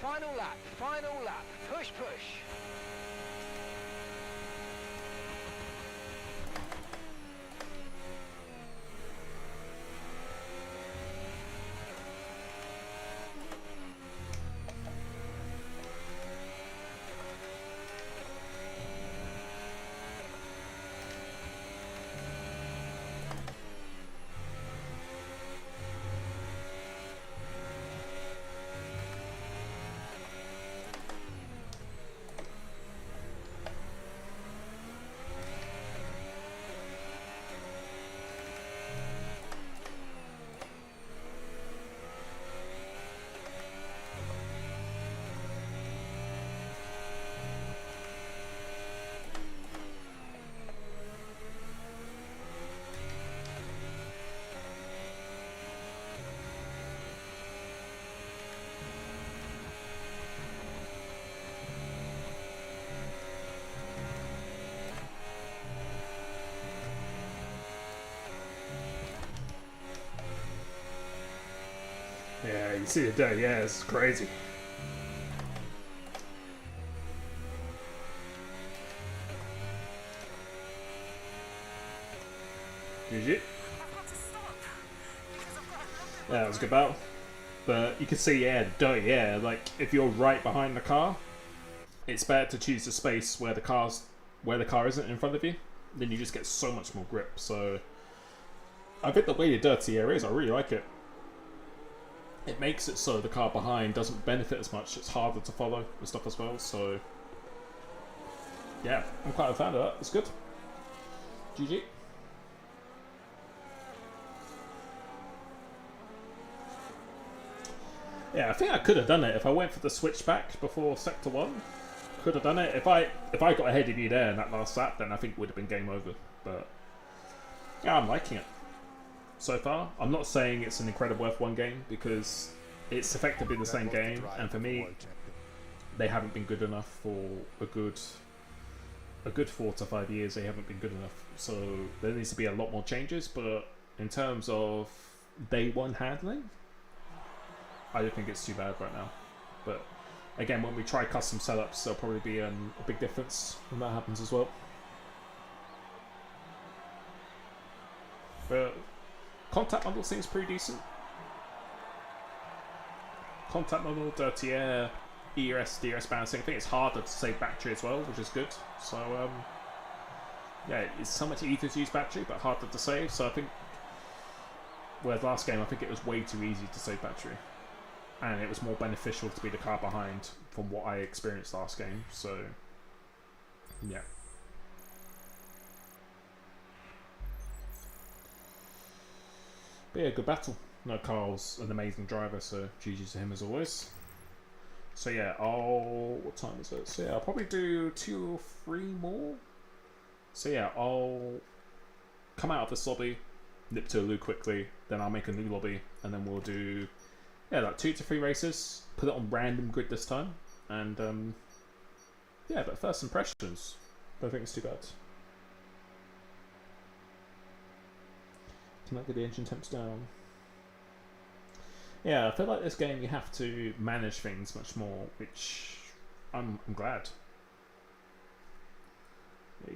Final lap, final lap. Push, push. Yeah, you see the dirt. Yeah, it's crazy. GG. Yeah, that was a good battle. But you can see, yeah, dirt. Yeah, like if you're right behind the car, it's better to choose the space where the car isn't in front of you. Then you just get so much more grip. So I think the way the dirty area is, I really like it. It makes it so the car behind doesn't benefit as much. It's harder to follow and stuff as well. So yeah, I'm quite a fan of that. It's good. GG. Yeah, I think I could have done it if I went for the switchback before Sector 1. Could have done it. If I got ahead of you there in that last lap, then I think it would have been game over. But yeah, I'm liking it so far. I'm not saying it's an incredible F1 game because it's effectively the same game, and for me, they haven't been good enough for a good 4 to 5 years. They haven't been good enough, so there needs to be a lot more changes. But in terms of day one handling, I don't think it's too bad right now. But again, when we try custom setups, there'll probably be a big difference when that happens as well. But contact model seems pretty decent. Contact model, dirty air, ERS, DRS balancing. I think it's harder to save battery as well, which is good. So yeah, it's so much easier to use battery, but harder to save. So I think, whereas last game, I think it was way too easy to save battery, and it was more beneficial to be the car behind from what I experienced last game. So yeah. But yeah, good battle. No, Carl's an amazing driver, so GG to him as always. So yeah, what time is it? So yeah, I'll probably do 2 or 3 more. So yeah, I'll come out of this lobby, nip to a loo quickly, then I'll make a new lobby, and then we'll do, yeah, like 2 to 3 races. Put it on random grid this time, and yeah, but first impressions, don't think it's too bad. Can I get the engine temps down? Yeah, I feel like this game you have to manage things much more, which I'm glad. Hey.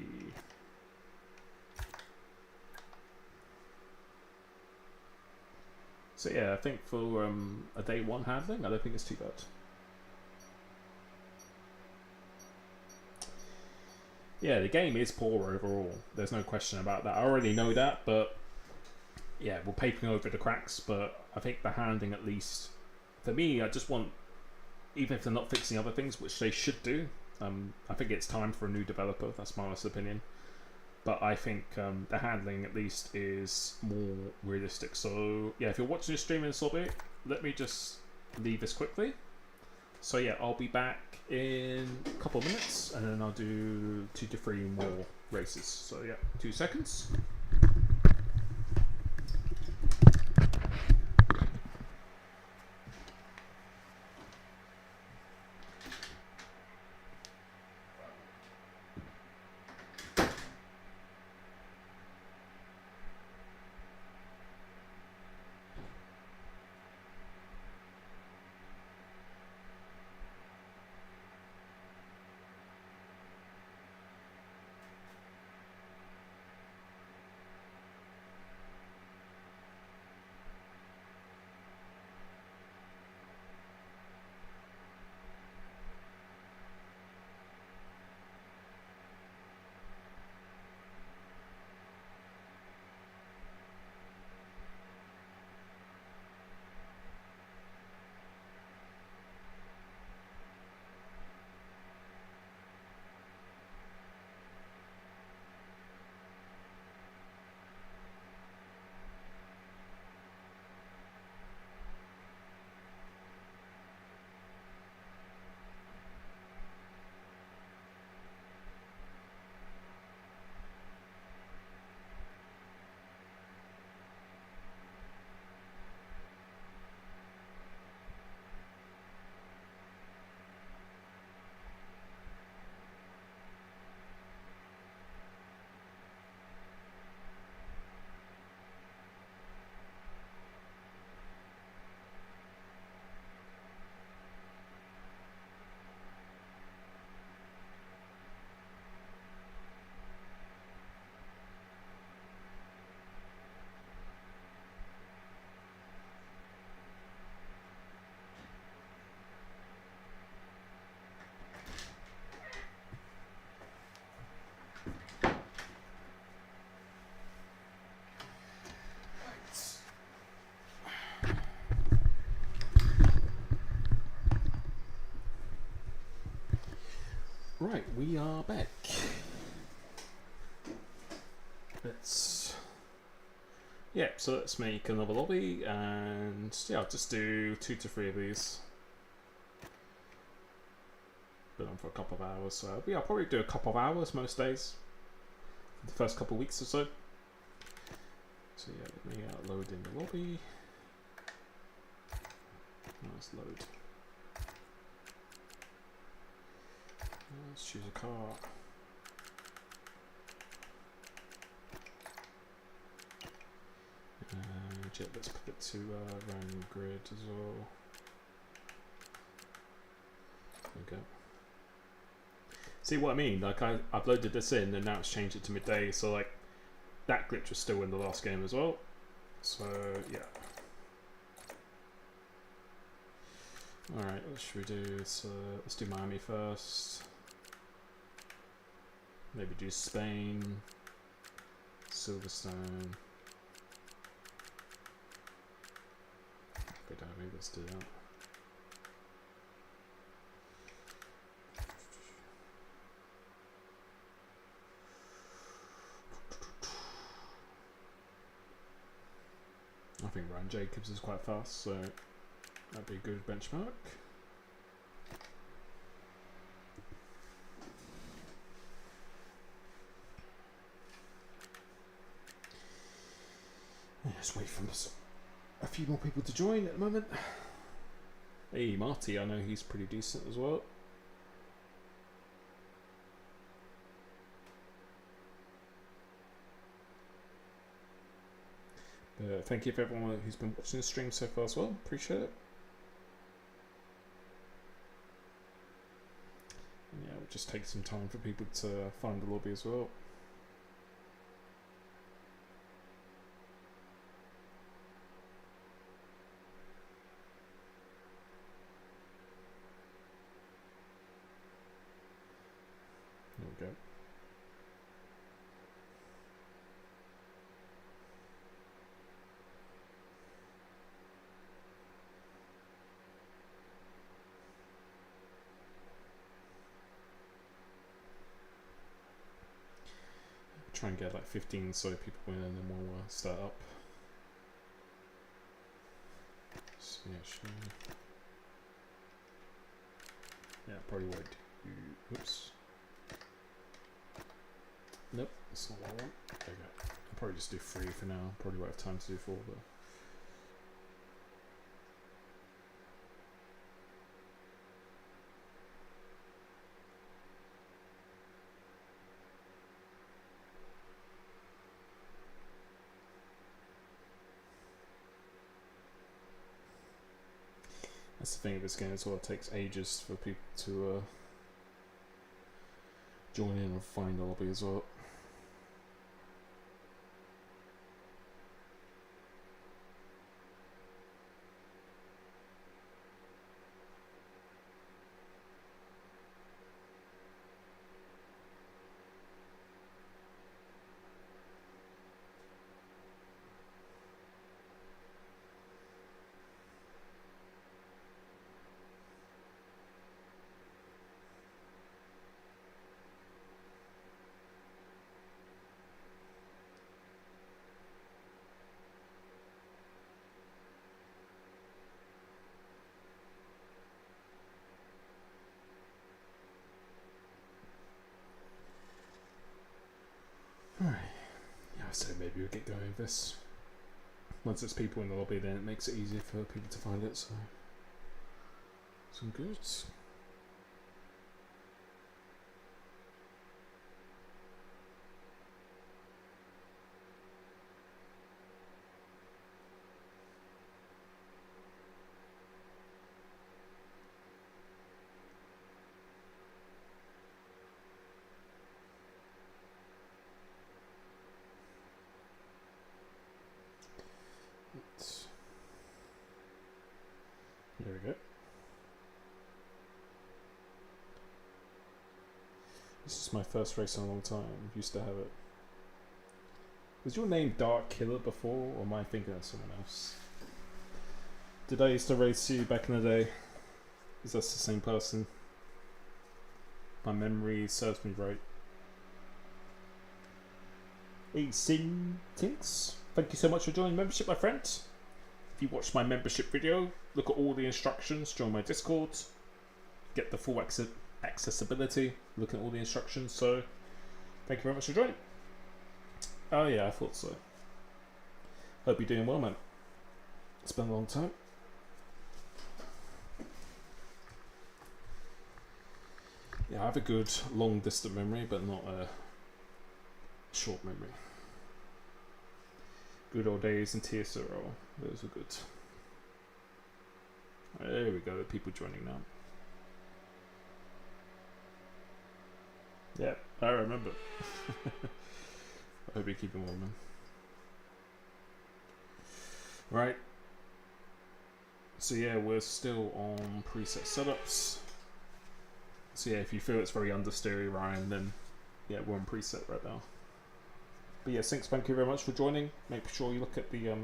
So yeah, I think for a day one handling, I don't think it's too bad. Yeah, the game is poor overall. There's no question about that. I already know that, but yeah, we're papering over the cracks. But I think the handling, at least for me, I just want, even if they're not fixing other things, which they should do, I think it's time for a new developer. That's my honest opinion. But I think the handling, at least, is more realistic. So yeah, if you're watching this stream in this lobby, let me just leave this quickly. So yeah, I'll be back in a couple of minutes, and then I'll do 2 to 3 more races. So yeah, 2 seconds. Right, we are back. Let's Yeah, so let's make another lobby, and yeah, I'll just do 2 to 3 of these. Been on for a couple of hours, so yeah, I'll probably do a couple of hours most days. For the first couple of weeks or so. So yeah, let me load in the lobby. Let's load. Let's choose a car. And yeah, let's put it to random grid as well. There we go. See what I mean? Like I uploaded this in and now it's changed it to midday, so like that glitch was still in the last game as well. So yeah. Alright, what should we do? So let's do Miami first. Maybe do Spain, Silverstone. Abu Dhabi, let's do that. I think Ryan Jacobs is quite fast, so that'd be a good benchmark. Just wait for a few more people to join at the moment. Hey, Marty, I know he's pretty decent as well. Thank you for everyone who's been watching the stream so far as well. Appreciate it. And yeah, we'll just take some time for people to find the lobby as well. There we go. Try and get like 15 so people win and then we'll start up. So yeah, sure. Yeah, probably would do. Oops. Nope, that's not what I want. There we go. I'll probably just do 3 for now. Probably won't have time to do 4 though. That's the thing with this game as well, it takes ages for people to join in and find the lobby as well. Alright, yeah, so maybe we'll get going with this. Once there's people in the lobby, then it makes it easier for people to find it, so some good. There we go. This is my first race in a long time. Used to have it. Was your name Dark Killer before, or am I thinking of someone else? Did I used to race you back in the day? Is that the same person? My memory serves me right. Hey, Sin Tinks? Thank you so much for joining membership, my friends. If you watched my membership video, look at all the instructions, join my Discord, get the full accessibility, look at all the instructions. So thank you very much for joining. Oh yeah, I thought so. Hope you're doing well, man. It's been a long time. Yeah, I have a good long distant memory, but not a short memory. Good old days in TSRO, those were good. There we go, people joining now. Yeah, I remember. I hope you're keeping well, man. Right. So yeah, we're still on preset setups. So yeah, if you feel it's very understeery, Ryan, then yeah, we're on preset right now. But yeah, Sinks, thank you very much for joining. Make sure you look at the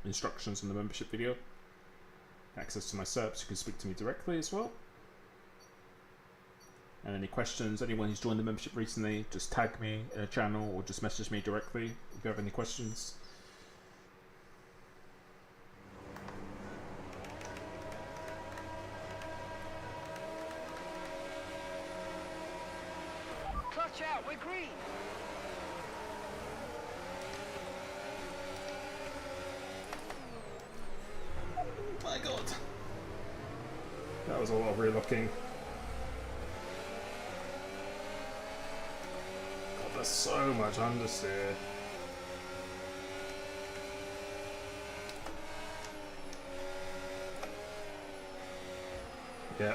instructions in the membership video. Access to my SERPs, you can speak to me directly as well. And any questions, anyone who's joined the membership recently, just tag me in a channel or just message me directly if you have any questions. Clutch out, we're green. Oh my god. That was a lot of relocking. God, there's so much understeer. Yeah.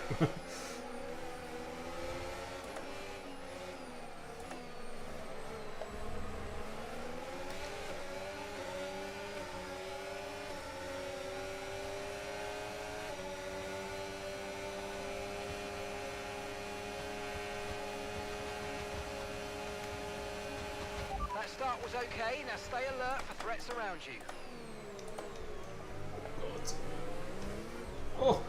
That start was okay, now stay alert for threats around you. God. Oh.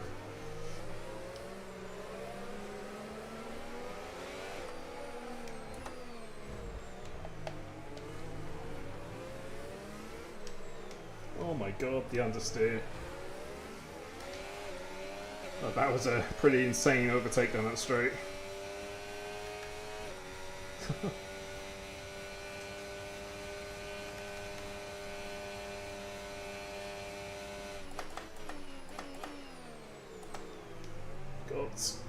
Oh my god, the understeer. Oh, that was a pretty insane overtake down that straight. Gods.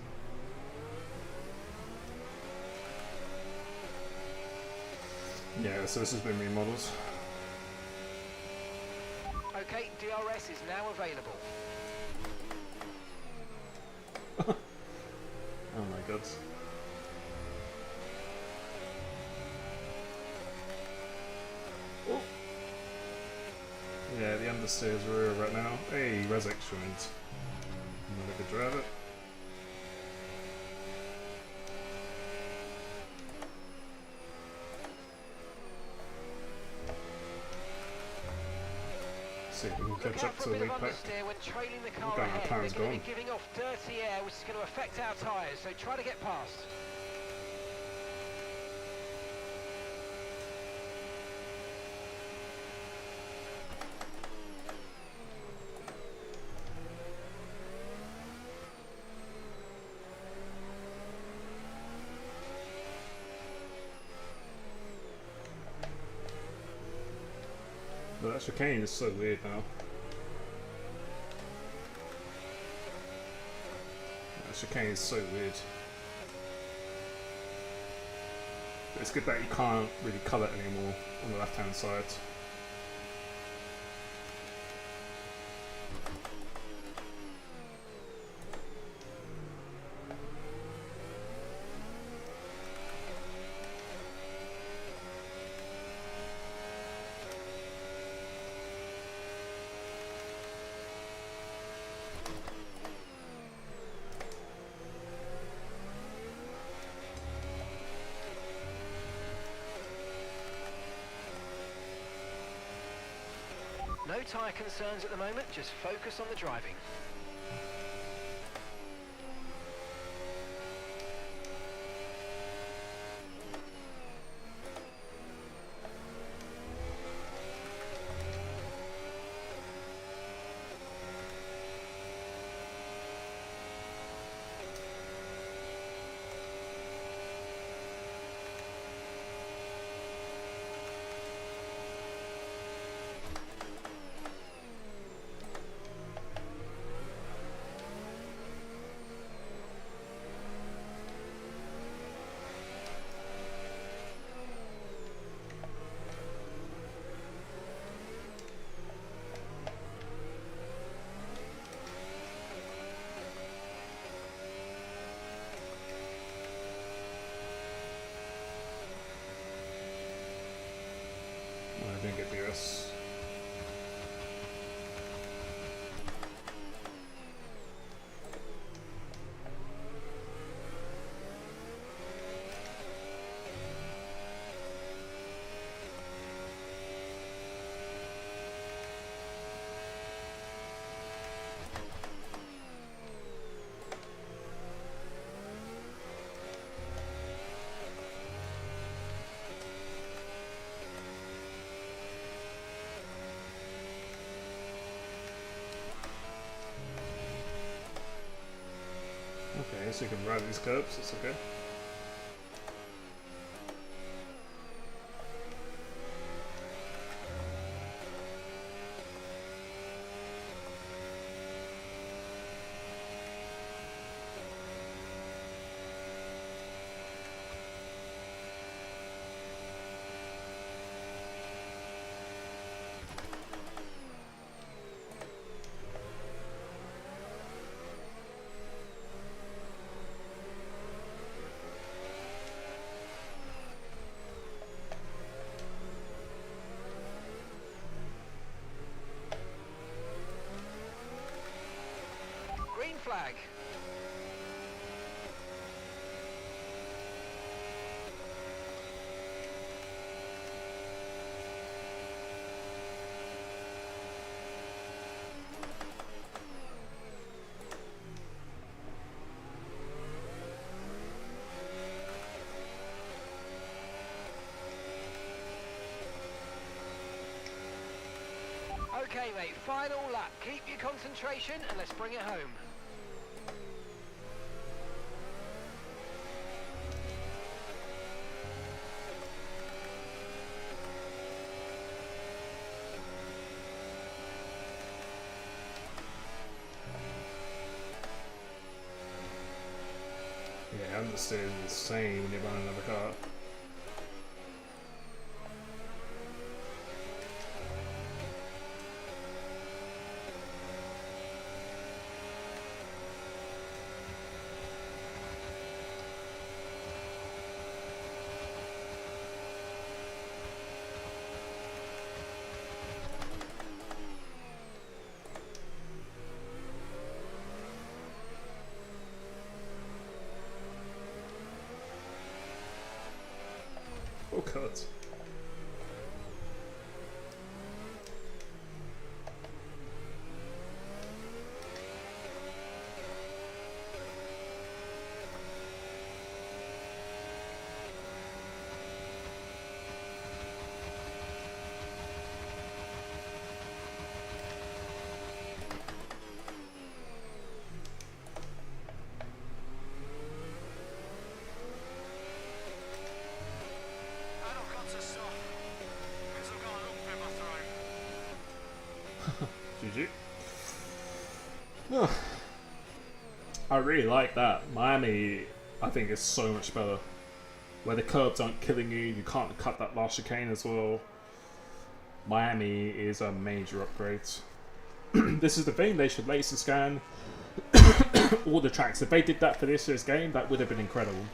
Yeah, so this has been remodeled. Okay, DRS is now available. Oh my god. Oh. Yeah, the understeers are real right now. Hey, Rezex joined. Another good driver. See if we can Look catch out up for to a the bit lead of pack. understeer when trailing the car Okay, our ahead. power's They're going gone. to be giving off dirty air, which is going to affect our tyres, so try to get past. But that chicane is so weird now. That chicane is so weird. But it's good that you can't really colour it anymore on the left hand side. No tyre concerns at the moment, just focus on the driving. nice. Okay, so you can ride these curbs, it's okay. Green flag. Okay, mate, final lap. Keep your concentration and let's bring it home. Yeah, I understand the same when you're buying another car. Oh god. GG. Oh, I really like that. Miami, I think, is so much better. Where the curbs aren't killing you, you can't cut that last chicane as well. Miami is a major upgrade. This is the thing, they should laser scan all the tracks. If they did that for this year's game, that would have been incredible.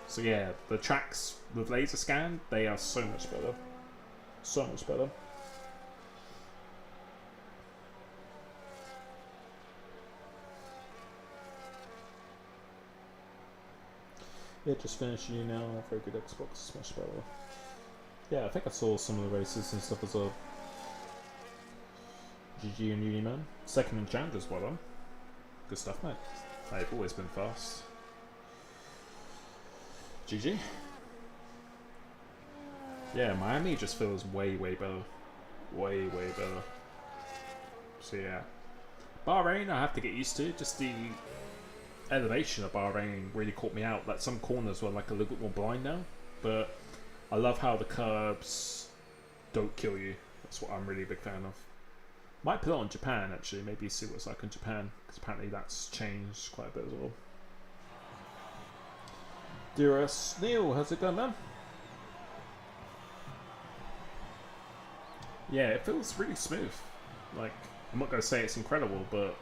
So yeah, the tracks with laser scan, they are so much better. So much better. Yeah, just finishing you now. Very good Xbox, much better. Yeah, I think I saw some of the races and stuff as well. GG and Uniman. Second in Chandler's well done. Good stuff, mate. They've always been fast. GG. Yeah, Miami just feels way, way better. Way, way better. So yeah. Bahrain I have to get used to. Just the elevation of Bahrain really caught me out. Like some corners were like a little bit more blind now. But I love how the curbs don't kill you. That's what I'm really a big fan of. Might put it on Japan actually. Maybe see what it's like in Japan. Because apparently that's changed quite a bit as well. Dearest Neil, how's it going, man? Yeah, it feels really smooth. Like, I'm not going to say it's incredible, but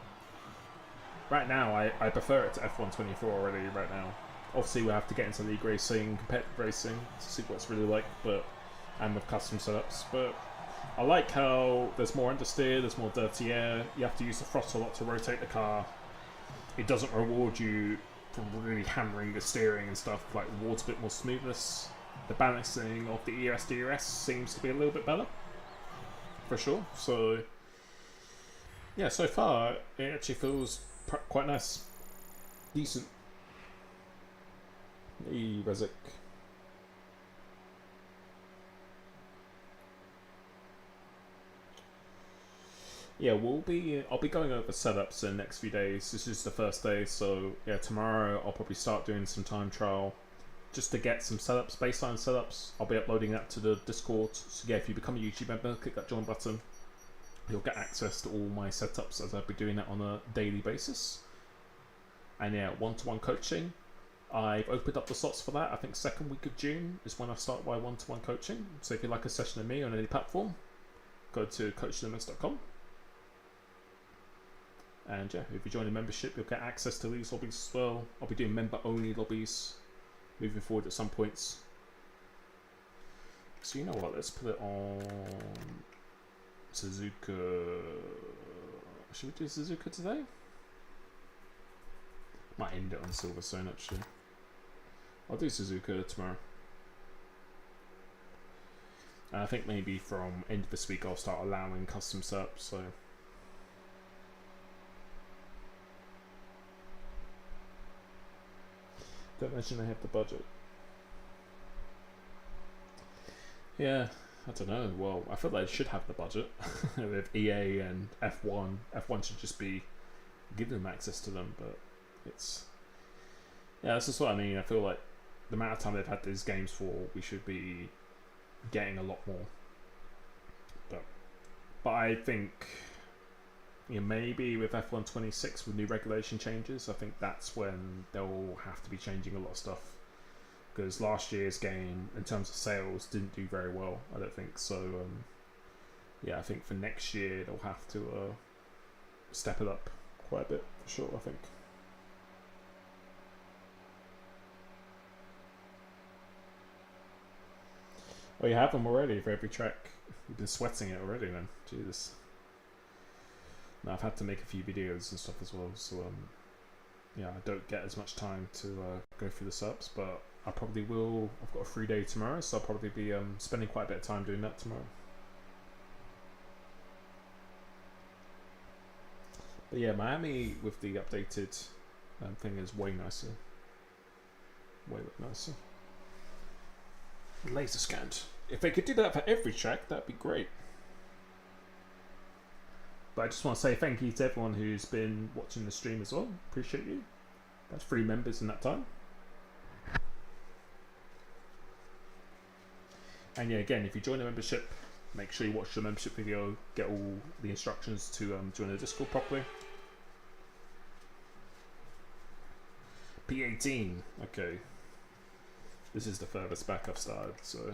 right now I prefer it to F124 already right now. Obviously we'll have to get into league racing, competitive racing to see what it's really like, but and with custom setups, but I like how there's more understeer, there's more dirty air. You have to use the throttle a lot to rotate the car. It doesn't reward you for really hammering the steering and stuff. Like rewards a bit more smoothness. The balancing of the ES DRS seems to be a little bit better, for sure. So yeah, so far it actually feels quite nice, decent. Hey, Rezik. Yeah, I'll be going over setups in the next few days. This is the first day, so yeah, tomorrow I'll probably start doing some time trial just to get some setups, baseline setups. I'll be uploading that to the Discord. So yeah, if you become a YouTube member, click that join button. You'll get access to all my setups as I'll be doing that on a daily basis. And yeah, one-to-one coaching. I've opened up the slots for that. I think second week of June is when I start my one-to-one coaching. So if you like a session of me on any platform, go to coachlimits.com. And yeah, if you join a membership, you'll get access to these lobbies as well. I'll be doing member-only lobbies moving forward at some points. So you know what, let's put it on Suzuka. Should we do Suzuka today? Might end it on Silverstone actually. I'll do Suzuka tomorrow. And I think maybe from end of this week I'll start allowing custom setups, so don't mention they have the budget. Yeah, I don't know. Well, I feel like they should have the budget with EA and F1. F1 should just be giving them access to them, but it's that's just what I mean. I feel like the amount of time they've had these games for, we should be getting a lot more. But I think maybe with F1 26 with new regulation changes, I think that's when they'll have to be changing a lot of stuff. Because last year's game, in terms of sales, didn't do very well, I don't think. So, yeah, I think for next year, they'll have to step it up quite a bit, for sure, I think. Oh, you have them already for every track? You've been sweating it already then? Jesus. No, I've had to make a few videos and stuff as well, so, yeah, I don't get as much time to go through the subs, but I probably will. I've got a free day tomorrow, so I'll probably be spending quite a bit of time doing that tomorrow. But yeah, Miami with the updated thing is way nicer. Way nicer. Laser scanned. If they could do that for every track, that'd be great. But I just want to say thank you to everyone who's been watching the stream as well. Appreciate you. That's 3 members in that time. And yeah, again, if you join the membership, make sure you watch the membership video, get all the instructions to join the Discord properly. P18, okay. This is the furthest back I've started, so.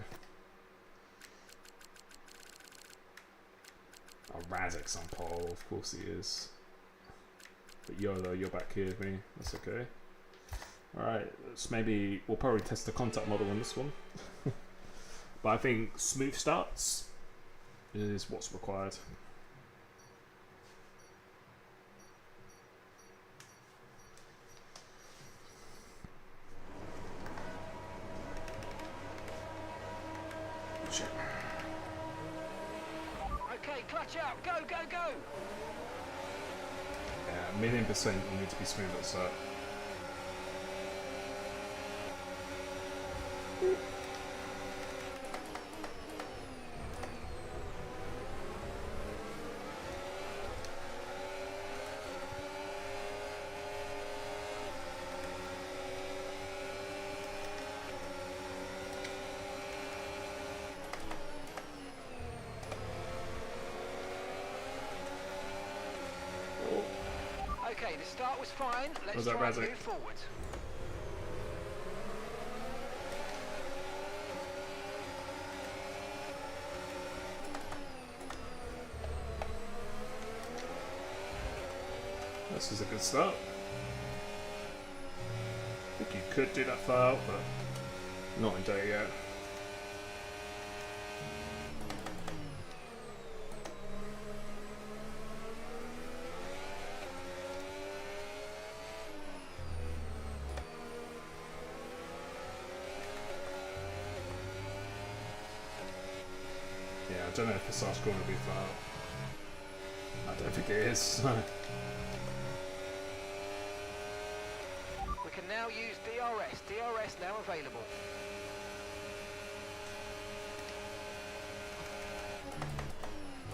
Oh, Razik's on pole, of course he is. But YOLO, you're back here with me, that's okay. Alright, we'll probably test the contact model on this one. But I think smooth starts is what's required. Shit. Okay, clutch out. Go, go, go. Yeah, 1,000,000% will need to be smooth at the start. Okay, the start was fine. Let's Was that try and Razik? move forward. This is a good start. I think you could do that far out, but not in day yet. I don't know if this last corner will be far. I don't think it is. We can now use DRS. DRS now available.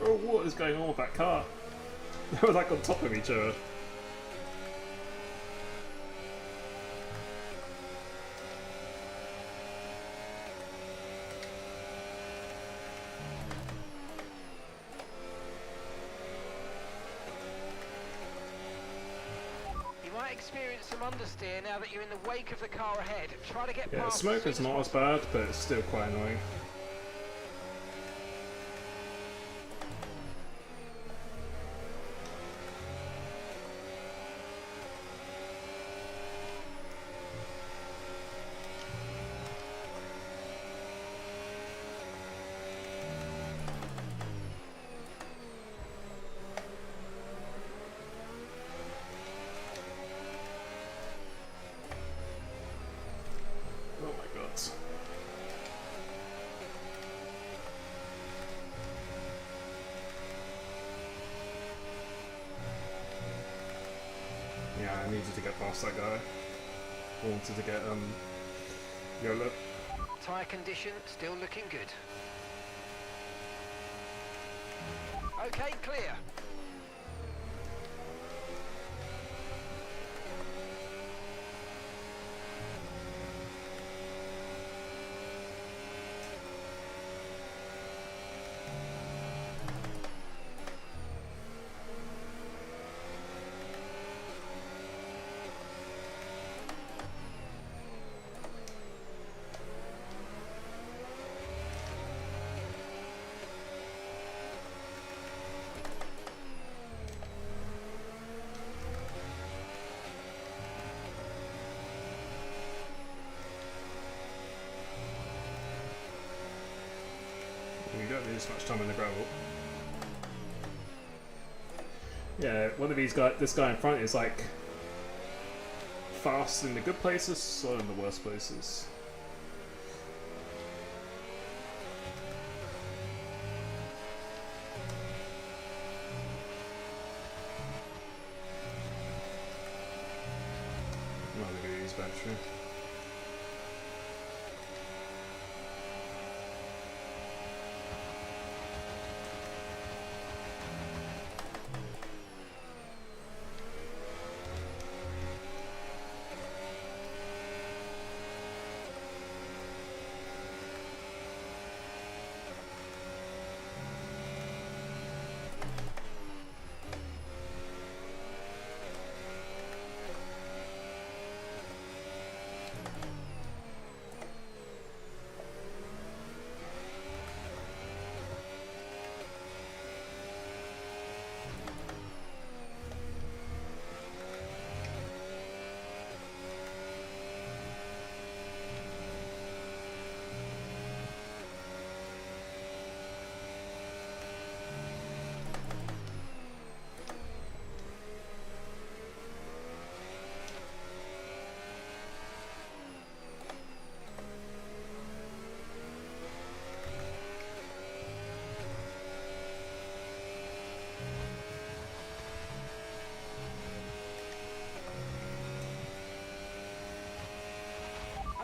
Oh, what is going on with that car? They were like on top of each other. You might experience some understeer now that you're in the wake of the car ahead. Try to get Yeah, past smoke as is soon as not as bad, but it's still quite annoying. Oh my god. Yeah, I needed to get past that guy. I wanted to get Yola. tyre condition still looking good. Okay, clear. We don't need as much time in the gravel. Yeah, one of these guys, this guy in front is like fast in the good places, slow in the worst places. Not going to use battery.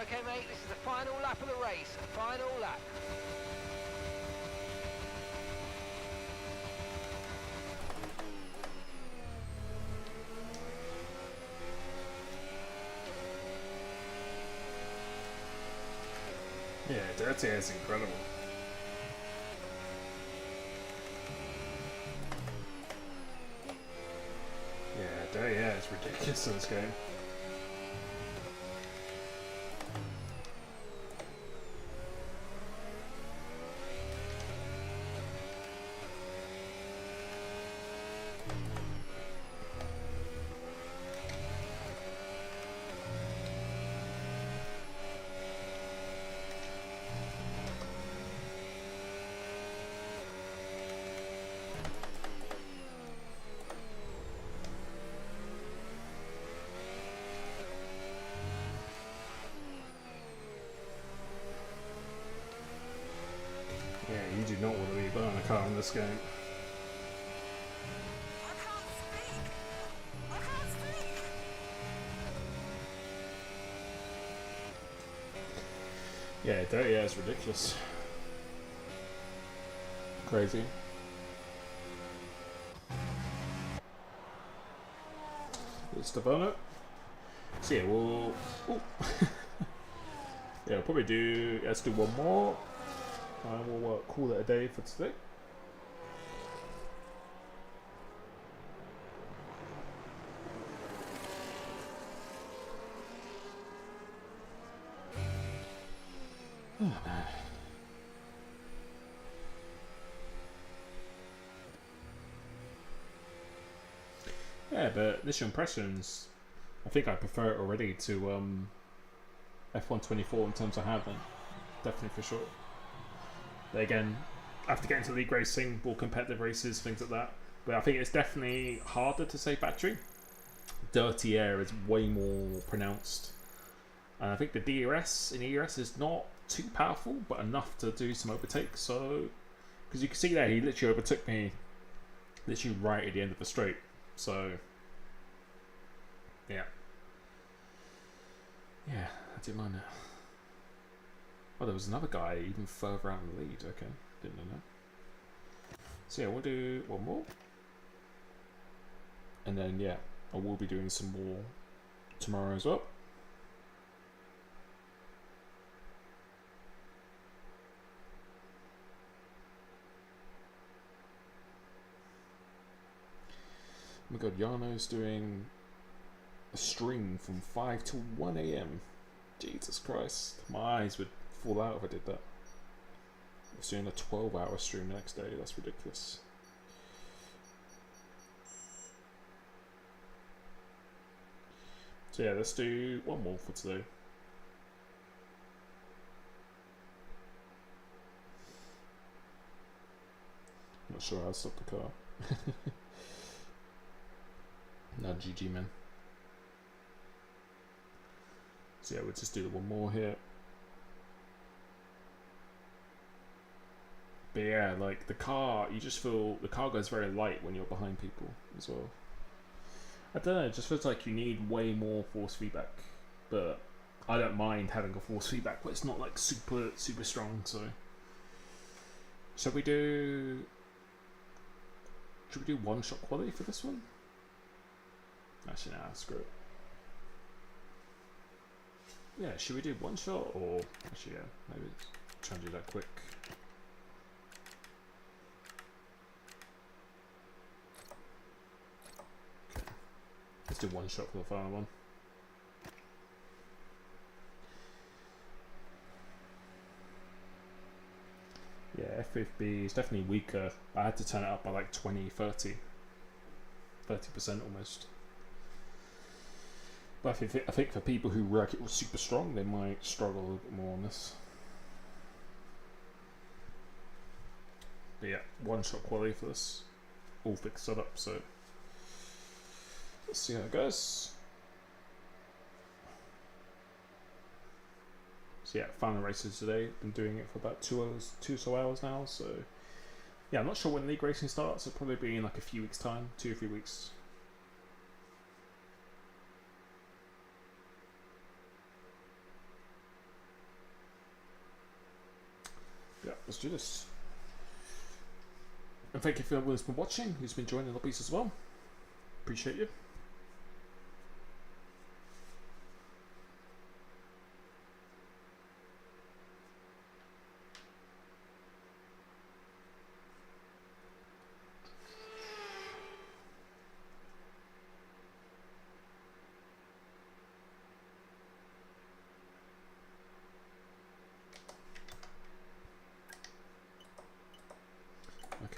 Okay, mate, this is the final lap of the race. Final lap. Yeah, Dirty is incredible. Yeah, Dirty is ridiculous in this game. not want to be buying a car in this game. Yeah, dirty air is ridiculous. Crazy. It's the bonnet. So yeah, we'll. Ooh. Yeah, we'll probably do. Let's do one more. And we'll call it a day for today. Oh, man. Yeah, but initial impressions, I think I prefer it already to F124 in terms of handling. Definitely for sure. But again, after getting to league racing, more competitive races, things like that. But I think it's definitely harder to save battery. Dirty air is way more pronounced. And I think the DRS in ERS is not too powerful, but enough to do some overtakes. So, because you can see there, he literally overtook me literally right at the end of the straight. So, yeah. Yeah, I didn't mind that. Oh, there was another guy even further out in the lead. Okay, didn't know that. So yeah, we'll do one more. And then, yeah, I will be doing some more tomorrow as well. Oh my god, Jarno's doing a stream from 5 to 1 AM. Jesus Christ. My eyes would fall out if I did that. I was doing a 12-hour stream the next day. That's ridiculous. So yeah, let's do one more for today. Not sure how to stop the car. No, GG, man. So yeah, we'll just do one more here. But yeah, like the car, you just feel the car goes very light when you're behind people as well. I don't know, it just feels like you need way more force feedback. But I don't mind having a force feedback, but it's not like super strong. So should we do one shot quality for this one? Actually, nah, screw it. Yeah, should we do one shot or actually, yeah, maybe try and do that quick. Okay, let's do one shot for the final one. Yeah, FFB is definitely weaker. I had to turn it up by like 20, 30% almost. But I think for people who work it was super strong, they might struggle a little bit more on this. But yeah, one shot quality for this. All fixed it up, so let's see how it goes. So yeah, final races today. Been doing it for about 2 hours now, so yeah, I'm not sure when league racing starts. It'll probably be in like a few weeks' time, 2 or 3 weeks. Yeah, let's do this. And thank you for everyone who's been watching, who's been joining Lobbies as well. Appreciate you.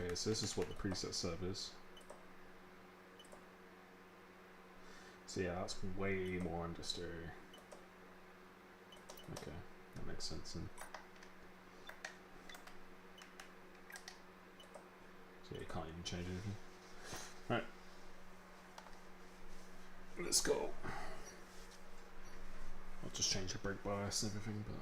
Okay, so this is what the preset serve is. So yeah, that's way more understeer. Okay, that makes sense then. So yeah, you can't even change anything. Right. Let's go. I'll just change the brake bias and everything, but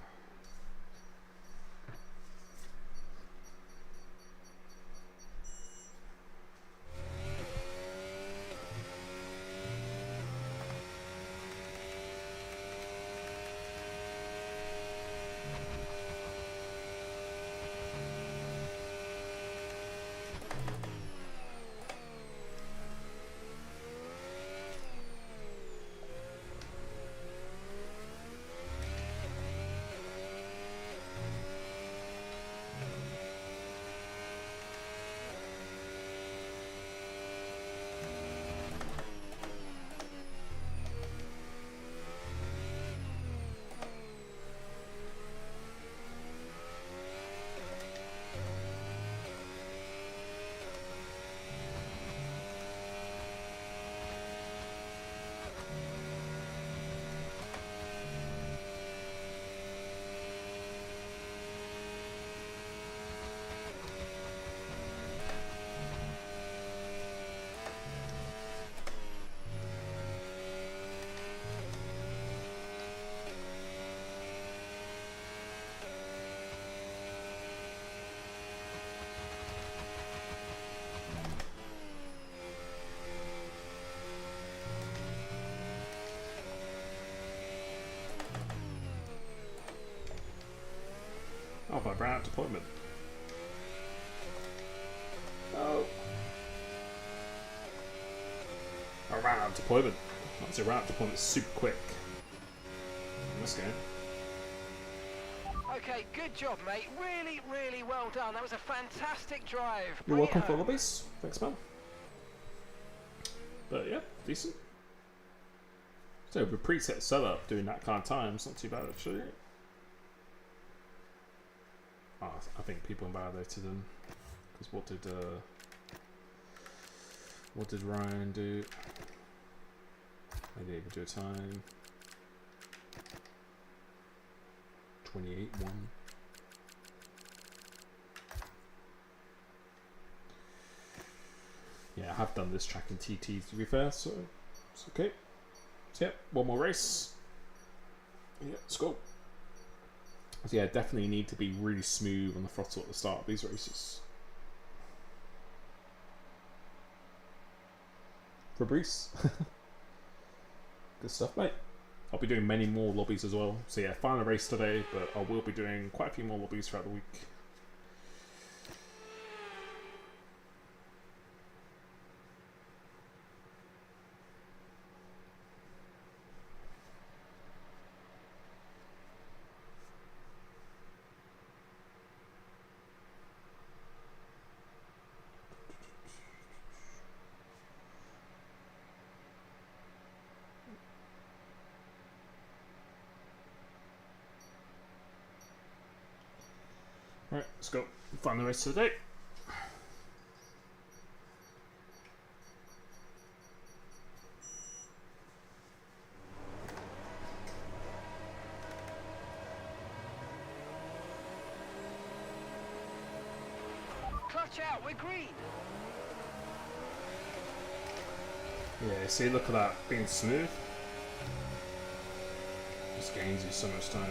Oh, I ran out of deployment. No. I ran out of deployment. Obviously, I ran out of deployment super quick in this game. Okay, good job, mate. Really, really well done. That was a fantastic drive. You're Bring it welcome for home. Lobbies. Thanks, man. But yeah, decent. So with preset setup, doing that kind of time, it's not too bad actually. Oh, I think people invalidated them. Because what did Ryan do? I didn't even do a time. 28-1. Yeah, I have done this track in TT to be fair, so it's okay. So, yep, one more race. Yeah, let's go. So yeah, definitely need to be really smooth on the throttle at the start of these races. Fabrice. Good stuff, mate. I'll be doing many more lobbies as well. So yeah, final race today, but I will be doing quite a few more lobbies throughout the week. Right, let's go. Final race of the day. Clutch out, we're green. Yeah, see, look at that, being smooth. This gains you so much time.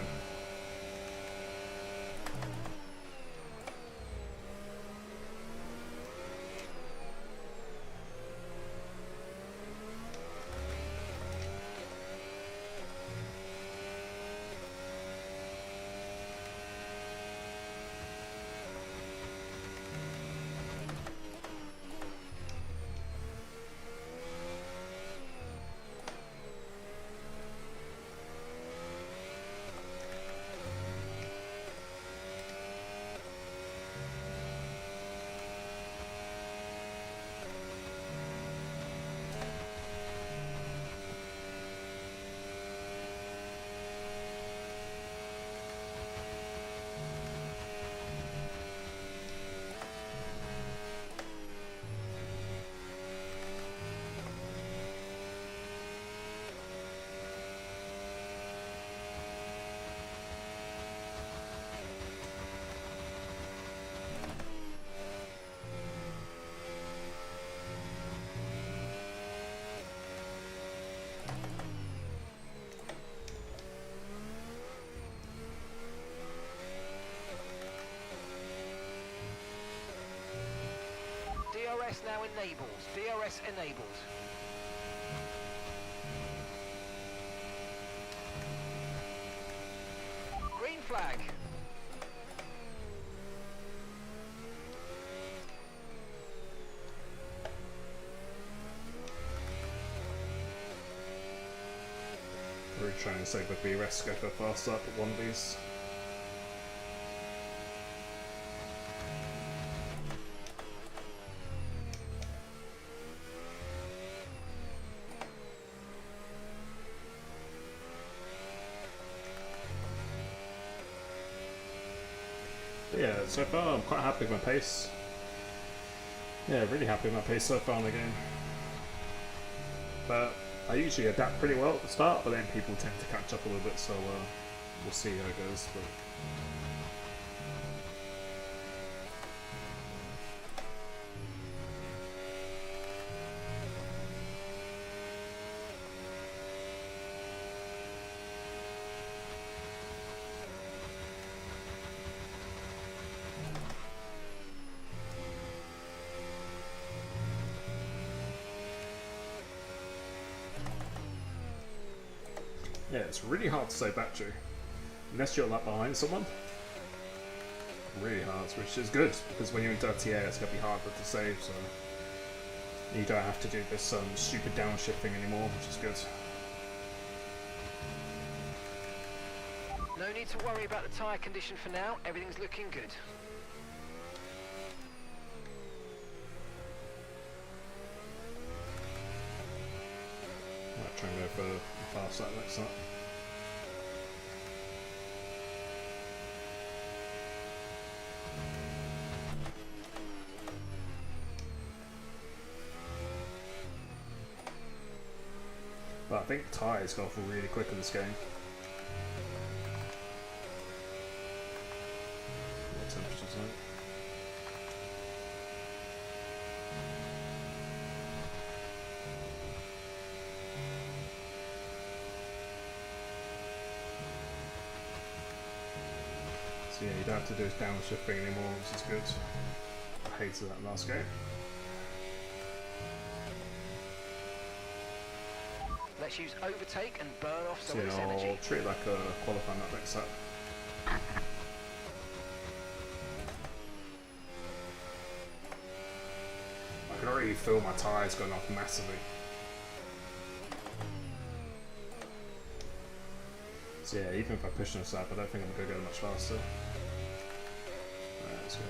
DRS now enabled. DRS enabled. Green flag. We're trying to save with BRS, go for a fast up at one of these. But yeah, so far I'm quite happy with my pace. Yeah, really happy with my pace so far in the game. But I usually adapt pretty well at the start, but then people tend to catch up a little bit, so we'll see how it goes. But yeah, it's really hard to say battery unless you're like behind someone. really hard, which is good because when you're in dirty air, it's gonna be harder to save. So you don't have to do this stupid downshifting anymore, which is good. No need to worry about the tyre condition for now. Everything's looking good. Might try and go for a fast lap next time. But I think tyres go off really quick in this game. What temperature is that? So yeah, you don't have to do this downshifting anymore, which is good. I hated that last game. Let's use overtake and burn off some So of this yeah, I'll energy. treat it like a qualifying lap next lap. I can already feel my tyres going off massively. So yeah, even if I push this lap, I don't think I'm going to go much faster. Alright, let's go.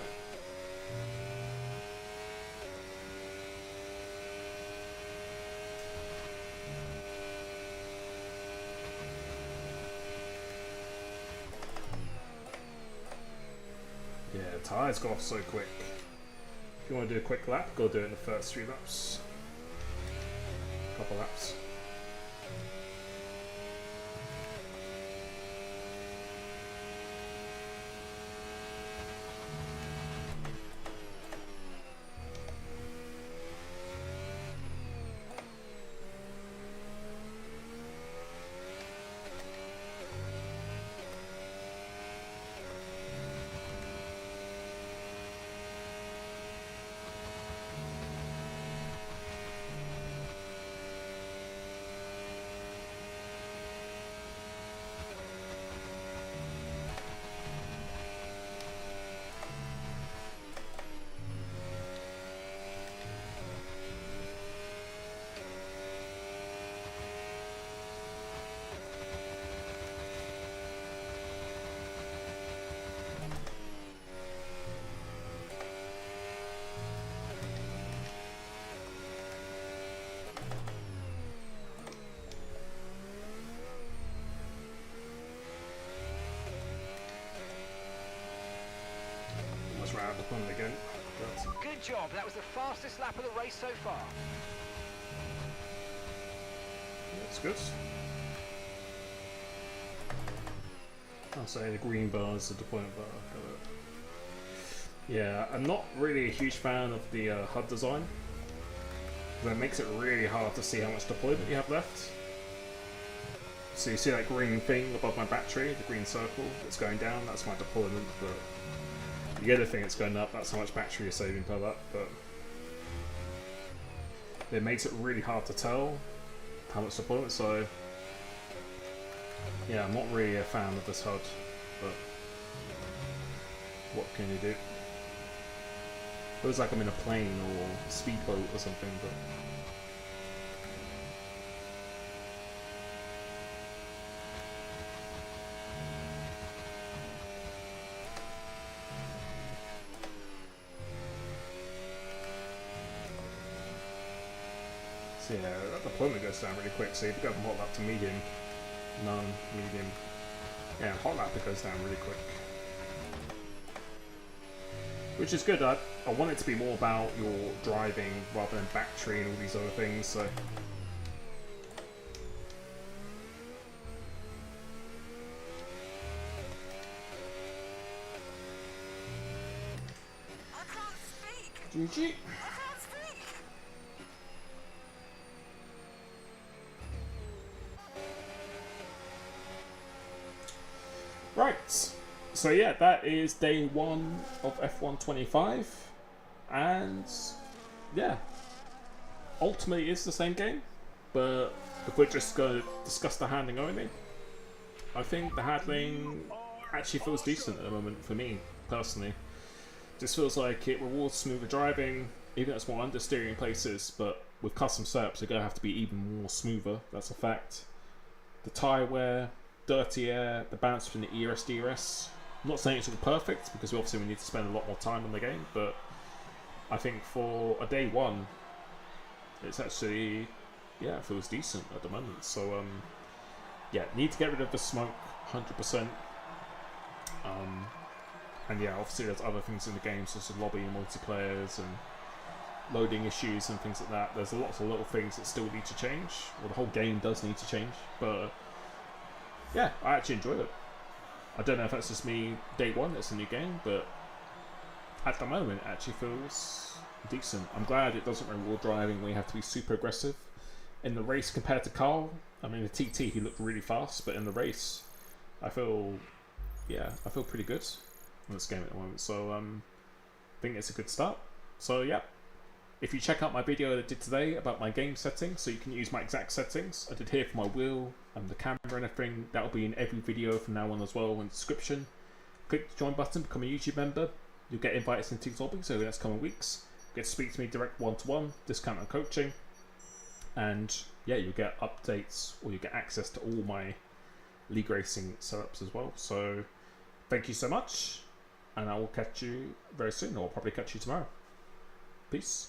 Yeah, tyres go off so quick. If you want to do a quick lap, go do it in the first 3 laps. Couple laps. Almost ran out of fun again. But Good job. That was the fastest lap of the race so far. that's good. I'll say the green bar is the deployment bar. Yeah, I'm not really a huge fan of the HUD design. That makes it really hard to see how much deployment you have left. So you see that green thing above my battery, the green circle that's going down, that's my deployment, but the other thing that's going up, that's how much battery you're saving per lap, but it makes it really hard to tell how much deployment, so yeah, I'm not really a fan of this HUD, but what can you do? Feels like I'm in a plane or a speedboat or something, but so yeah, that deployment goes down really quick, so if you go from hot lap to medium, none, medium, yeah, hot lap it goes down really quick. Which is good, I want it to be more about your driving rather than battery and all these other things, so I can't speak. GG. I can't speak. Right, so yeah, that is day 1 of F1 25, and yeah, ultimately it's the same game, but if we're just going to discuss the handling only, I think the handling actually feels decent at the moment for me, personally. Just feels like it rewards smoother driving, even though it's more understeering in places, but with custom setups, they're going to have to be even more smoother, that's a fact. The tyre wear, dirty air, the bounce from the ERS, DRS. I'm not saying it's all perfect, because obviously we need to spend a lot more time on the game, but I think for a day one, it's actually, yeah, it feels decent at the moment. So, yeah, need to get rid of the smoke, 100%. And yeah, obviously there's other things in the game, such as lobby and multiplayers and loading issues and things like that. There's lots of little things that still need to change. Well, the whole game does need to change, but yeah, I actually enjoyed it. I don't know if that's just me day one, it's a new game, but at the moment it actually feels decent. I'm glad it doesn't reward driving where you have to be super aggressive. In the race compared to Carl, I mean the TT he looked really fast, but in the race I feel pretty good in this game at the moment. So I think it's a good start. So yeah, if you check out my video that I did today about my game settings, so you can use my exact settings I did here for my wheel and the camera and everything, that'll be in every video from now on as well in the description. Click the join button, become a YouTube member, you'll get invited into lobbies over the next coming weeks, get to speak to me direct one-to-one, discount on coaching, and yeah, you'll get updates or you get access to all my league racing setups as well. So thank you so much, and I will catch you very soon, or I'll probably catch you tomorrow. Peace.